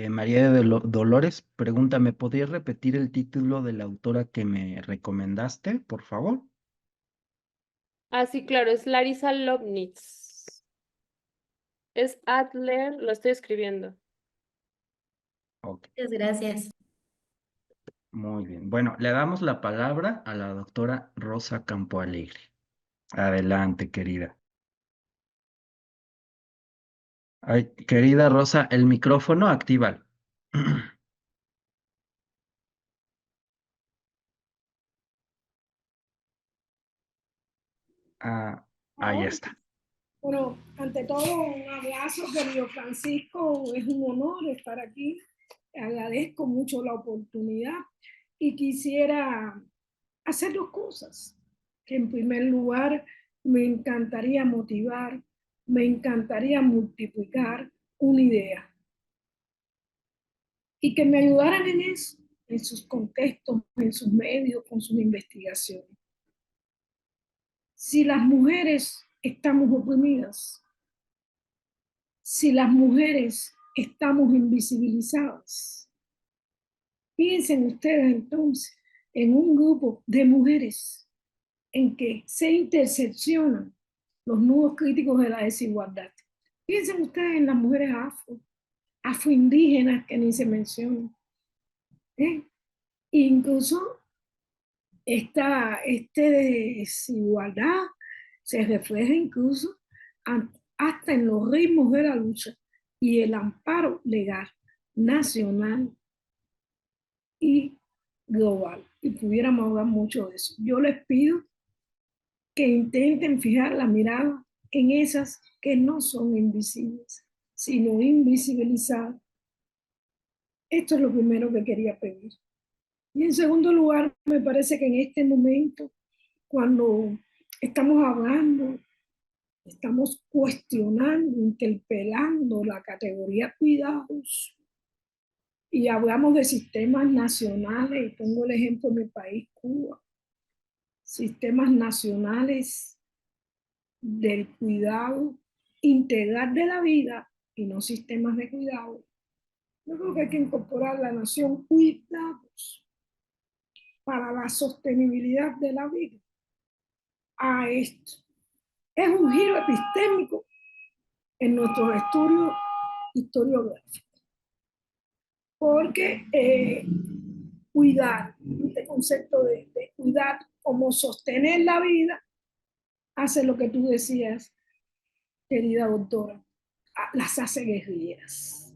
María de Dolores, pregúntame, ¿podrías repetir el título de la autora que me recomendaste, por favor? Ah, sí, claro, es Larisa Lobnitz. Es Adler, lo estoy escribiendo. Ok, Muchas gracias. muy bien. Bueno, le damos la palabra a la doctora Rosa Campoalegre. Adelante, querida. Ay, querida Rosa, el micrófono, actívalo. Ah, ahí está. Bueno, ante todo, un abrazo, querido Francisco. Es un honor estar aquí. Agradezco mucho la oportunidad y quisiera hacer dos cosas. Que en primer lugar, me encantaría motivar, me encantaría multiplicar una idea y que me ayudaran en eso, en sus contextos, en sus medios, con sus investigaciones. Si las mujeres estamos oprimidas, si las mujeres estamos invisibilizadas, piensen ustedes entonces en un grupo de mujeres en que se interseccionan los nudos críticos de la desigualdad. Piensen ustedes en las mujeres afroindígenas que ni se mencionan. Incluso esta desigualdad se refleja incluso hasta en los ritmos de la lucha y el amparo legal nacional y global. Y pudiéramos hablar mucho de eso. Yo les pido que intenten fijar la mirada en esas que no son invisibles, sino invisibilizadas. Esto es lo primero que quería pedir. Y en segundo lugar, me parece que en este momento, cuando estamos hablando, estamos cuestionando, interpelando la categoría cuidados, y hablamos de sistemas nacionales, y pongo el ejemplo de mi país, Cuba, sistemas nacionales del cuidado integral de la vida y no sistemas de cuidado. Yo creo que hay que incorporar la noción cuidados para la sostenibilidad de la vida a esto. Es un giro epistémico en nuestros estudios historiográficos, porque cuidar, este concepto de cuidar como sostener la vida, hace lo que tú decías, querida doctora, las hace guerrilleras.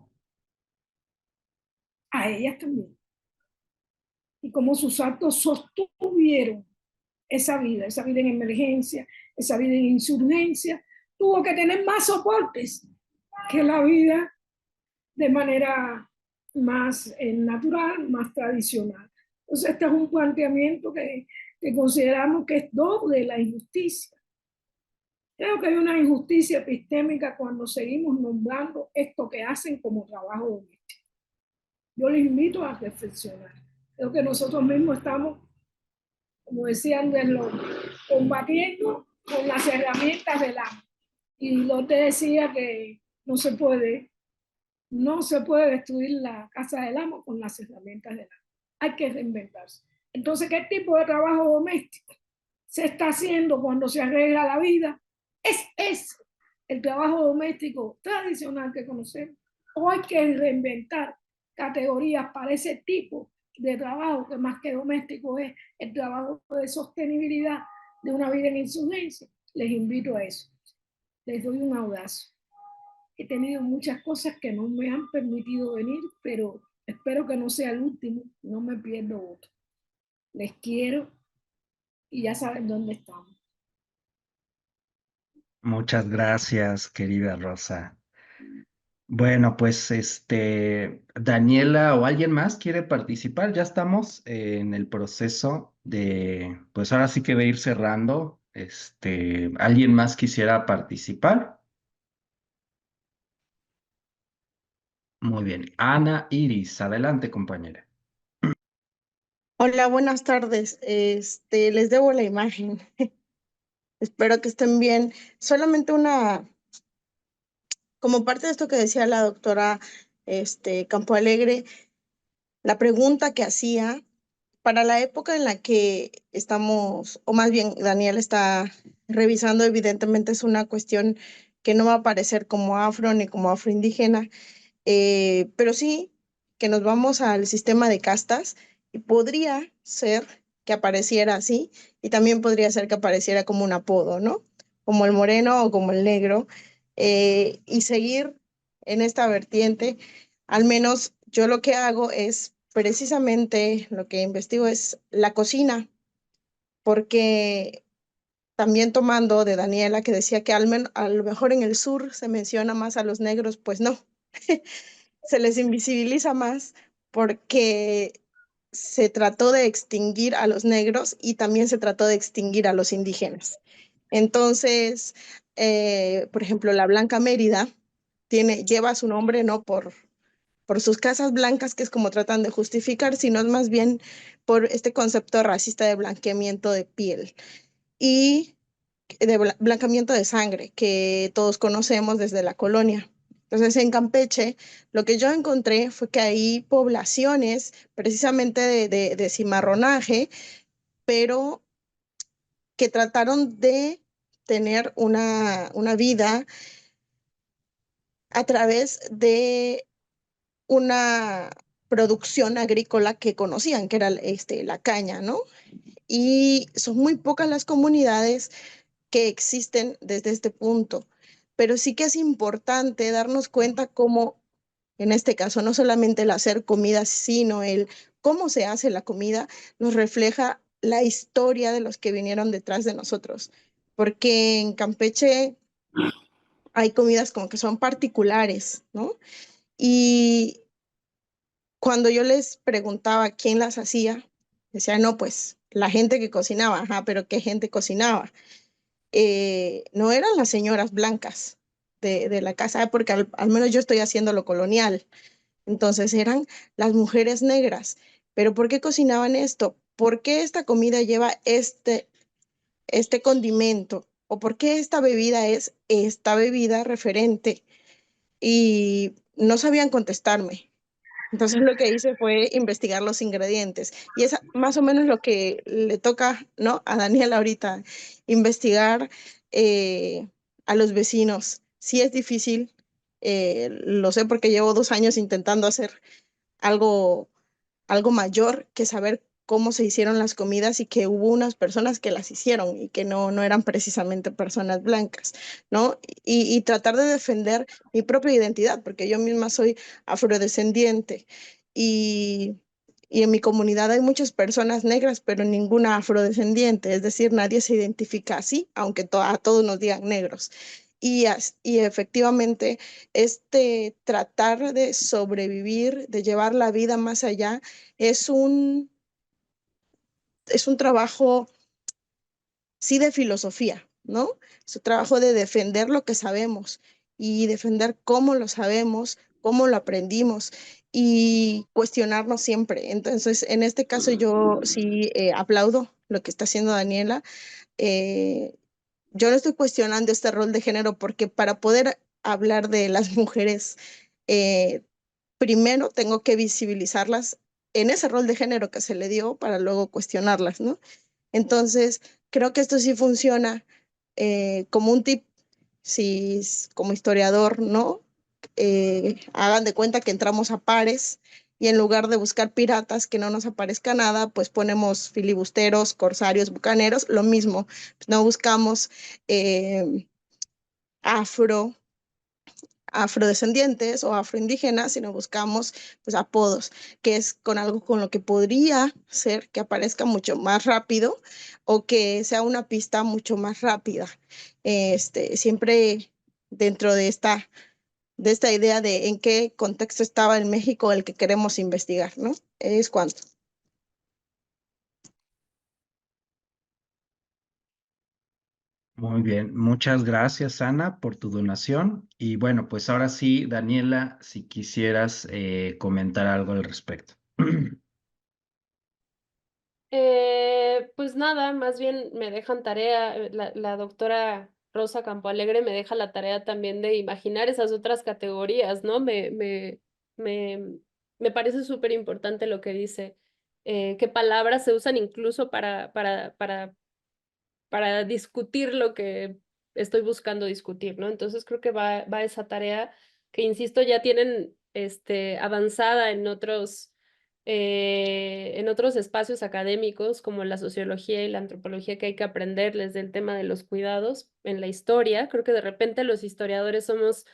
A ellas también. Y como sus actos sostuvieron esa vida en emergencia, esa vida en insurgencia, tuvo que tener más soportes que la vida de manera más natural, más tradicional. Entonces, este es un planteamiento que consideramos que es doble la injusticia. Creo que hay una injusticia epistémica cuando seguimos nombrando esto que hacen como trabajo doméstico. Yo les invito a reflexionar. Creo que nosotros mismos estamos, como decían de los, combatiendo con las herramientas del amo. Y Lotte decía que no se puede destruir la casa del amo con las herramientas del amo. Hay que reinventarse. Entonces, ¿qué tipo de trabajo doméstico se está haciendo cuando se arregla la vida? ¿Es el trabajo doméstico tradicional que conocemos? ¿O hay que reinventar categorías para ese tipo de trabajo que más que doméstico es el trabajo de sostenibilidad de una vida en insurgencia? Les invito a eso. Les doy un abrazo. He tenido muchas cosas que no me han permitido venir, pero espero que no sea el último, no me pierdo otro. Les quiero y ya saben dónde estamos. Muchas gracias, querida Rosa. Bueno, pues Daniela o alguien más quiere participar. Ya estamos en el proceso de, pues ahora sí que de ir cerrando. ¿Alguien más quisiera participar? Muy bien. Ana Iris, adelante, compañera. Hola, buenas tardes. Les debo la imagen. Espero que estén bien. Solamente como parte de esto que decía la doctora Campo Alegre, la pregunta que hacía para la época en la que estamos, o más bien Daniel está revisando, evidentemente es una cuestión que no va a aparecer como afro ni como afroindígena, pero sí que nos vamos al sistema de castas y podría ser que apareciera así y también podría ser que apareciera como un apodo, ¿no? Como el moreno o como el negro, y seguir en esta vertiente. Al menos yo lo que hago es precisamente lo que investigo es la cocina, porque también tomando de Daniela que decía que a lo mejor en el sur se menciona más a los negros, pues no. Se les invisibiliza más porque se trató de extinguir a los negros y también se trató de extinguir a los indígenas. Entonces, por ejemplo, la Blanca Mérida lleva su nombre no por sus casas blancas, que es como tratan de justificar, sino es más bien por este concepto racista de blanqueamiento de piel y de blanqueamiento de sangre que todos conocemos desde la colonia. Entonces, en Campeche, lo que yo encontré fue que hay poblaciones precisamente de cimarronaje, pero que trataron de tener una vida a través de una producción agrícola que conocían, que era la caña, ¿no? Y son muy pocas las comunidades que existen desde este punto, pero sí que es importante darnos cuenta cómo, en este caso, no solamente el hacer comida, sino el cómo se hace la comida, nos refleja la historia de los que vinieron detrás de nosotros, porque en Campeche hay comidas como que son particulares, ¿no? Y cuando yo les preguntaba quién las hacía, decían, no, pues la gente que cocinaba, ajá, pero ¿qué gente cocinaba? No eran las señoras blancas de la casa, porque al menos yo estoy haciendo lo colonial. Entonces eran las mujeres negras. ¿Pero por qué cocinaban esto? ¿Por qué esta comida lleva este condimento? ¿O por qué esta bebida es esta bebida referente? Y no sabían contestarme. Entonces lo que hice fue investigar los ingredientes y es más o menos lo que le toca, ¿no? A Daniela ahorita, investigar eh, a los vecinos. Sí es difícil, lo sé porque llevo 2 años intentando hacer algo algo mayor que saber cómo se hicieron las comidas y que hubo unas personas que las hicieron y que no eran precisamente personas blancas, ¿no? Y tratar de defender mi propia identidad, porque yo misma soy afrodescendiente y, y en mi comunidad hay muchas personas negras, pero ninguna afrodescendiente, es decir, nadie se identifica así, aunque a todos nos digan negros. Y efectivamente, tratar de sobrevivir, de llevar la vida más allá, es es un trabajo, sí, de filosofía, ¿no? Es un trabajo de defender lo que sabemos y defender cómo lo sabemos, cómo lo aprendimos y cuestionarnos siempre. Entonces, en este caso, yo sí aplaudo lo que está haciendo Daniela. Eh, yo no estoy cuestionando este rol de género porque para poder hablar de las mujeres, eh, primero tengo que visibilizarlas en ese rol de género que se le dio para luego cuestionarlas, ¿no? Entonces, creo que esto sí funciona como un tip, si como historiador, ¿no? Hagan de cuenta que entramos a pares y en lugar de buscar piratas que no nos aparezca nada, pues ponemos filibusteros, corsarios, bucaneros, lo mismo. Pues no buscamos eh, afro afrodescendientes o afroindígenas, sino buscamos pues apodos, que es con algo con lo que podría ser que aparezca mucho más rápido o que sea una pista mucho más rápida. Siempre dentro de esta idea de en qué contexto estaba el México el que queremos investigar, ¿no? Es cuanto. Muy bien, muchas gracias Ana por tu donación. Y bueno, pues ahora sí, Daniela, si quisieras comentar algo al respecto. Pues nada, más bien me dejan tarea, la doctora Rosa Campoalegre me deja la tarea también de imaginar esas otras categorías, ¿no? Me, me parece súper importante lo que dice, qué palabras se usan incluso para discutir lo que estoy buscando discutir, ¿no? Entonces creo que va esa tarea que, insisto, ya tienen avanzada en otros espacios académicos como la sociología y la antropología, que hay que aprenderles del tema de los cuidados en la historia. Creo que de repente los historiadores somos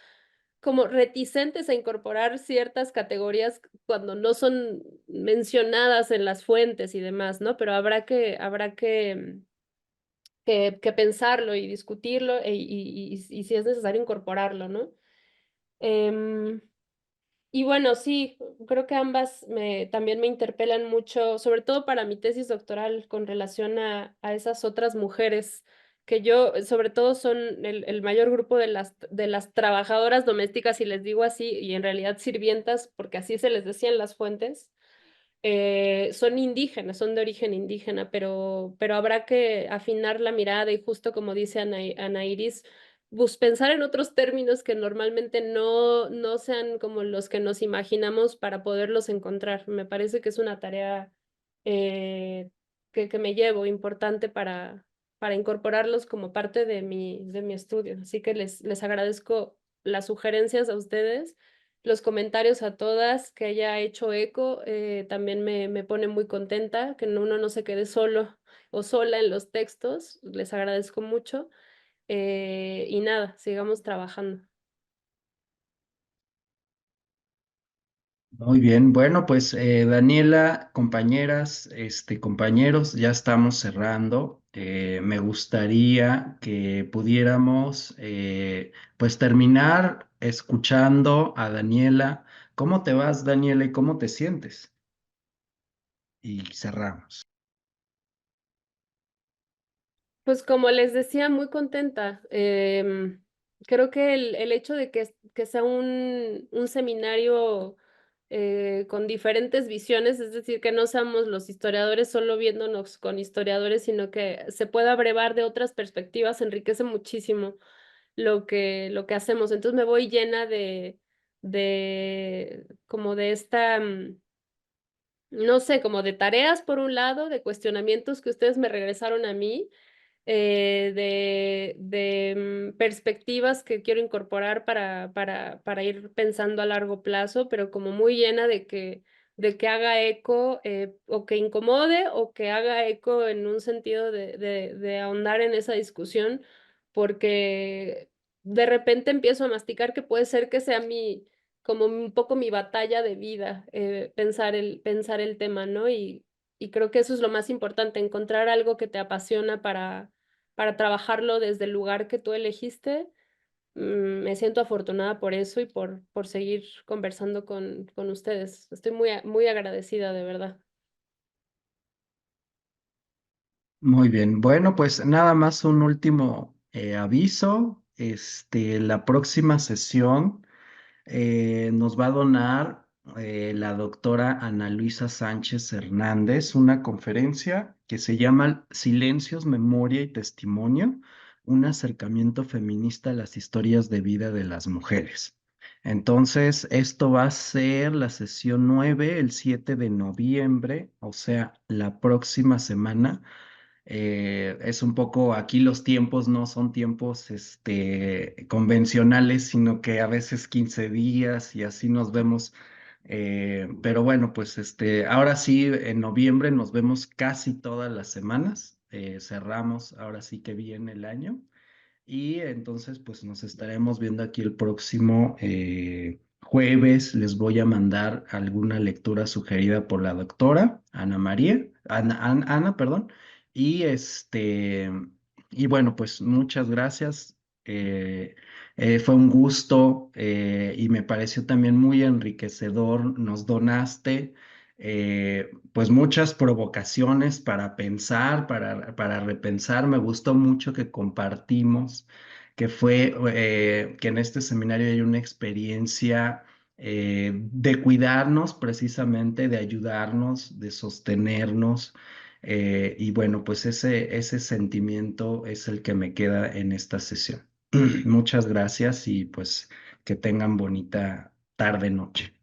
como reticentes a incorporar ciertas categorías cuando no son mencionadas en las fuentes y demás, ¿no? Pero habrá que pensarlo y discutirlo y si es necesario incorporarlo, ¿no? Em, y bueno, sí, creo que ambas también me interpelan mucho, sobre todo para mi tesis doctoral con relación a esas otras mujeres que yo, sobre todo son el mayor grupo de las trabajadoras domésticas, y les digo así, y en realidad sirvientas, porque así se les decía en las fuentes, son indígenas, son de origen indígena, pero habrá que afinar la mirada y, justo como dice Ana Iris, pensar en otros términos que normalmente no sean como los que nos imaginamos para poderlos encontrar. Me parece que es una tarea que me llevo importante para incorporarlos como parte de mi estudio. Así que les agradezco las sugerencias a ustedes, los comentarios a todas, que haya hecho eco. También me pone muy contenta que uno no se quede solo o sola en los textos. Les agradezco mucho. Y nada, sigamos trabajando. Muy bien, bueno, pues Daniela, compañeras, compañeros, ya estamos cerrando. Me gustaría que pudiéramos pues terminar escuchando a Daniela. ¿Cómo te vas, Daniela, y cómo te sientes? Y cerramos. Pues como les decía, muy contenta. Creo que el hecho de que sea un seminario con diferentes visiones, es decir, que no seamos los historiadores solo viéndonos con historiadores, sino que se pueda brevar de otras perspectivas, enriquece muchísimo lo que hacemos. Entonces me voy llena de como de esta, no sé, como de tareas por un lado, de cuestionamientos que ustedes me regresaron a mí, perspectivas que quiero incorporar para ir pensando a largo plazo, pero como muy llena de que haga eco o que incomode o que haga eco en un sentido de ahondar en esa discusión, porque de repente empiezo a masticar que puede ser que sea como un poco mi batalla de vida, pensar el tema, ¿no? Y creo que eso es lo más importante, encontrar algo que te apasiona para trabajarlo desde el lugar que tú elegiste. Me siento afortunada por eso y por seguir conversando con ustedes. Estoy muy agradecida, de verdad. Muy bien. Bueno, pues nada más un último aviso. La próxima sesión nos va a donar la doctora Ana Luisa Sánchez Hernández una conferencia que se llama Silencios, Memoria y Testimonio, un acercamiento feminista a las historias de vida de las mujeres. Entonces, esto va a ser la sesión 9, el 7 de noviembre, o sea, la próxima semana. Es un poco, aquí los tiempos no son tiempos convencionales, sino que a veces 15 días y así nos vemos. Pero bueno, pues ahora sí, en noviembre nos vemos casi todas las semanas. Cerramos ahora sí que viene el año. Y entonces, pues nos estaremos viendo aquí el próximo jueves. Les voy a mandar alguna lectura sugerida por la doctora Ana María, Ana, perdón. Y y bueno, pues muchas gracias. eh, Fue un gusto y me pareció también muy enriquecedor. Nos donaste pues muchas provocaciones para pensar, para repensar. Me gustó mucho que compartimos, que fue que en este seminario hay una experiencia de cuidarnos precisamente, de ayudarnos, de sostenernos. Y bueno, pues ese sentimiento es el que me queda en esta sesión. Muchas gracias y pues que tengan bonita tarde, noche.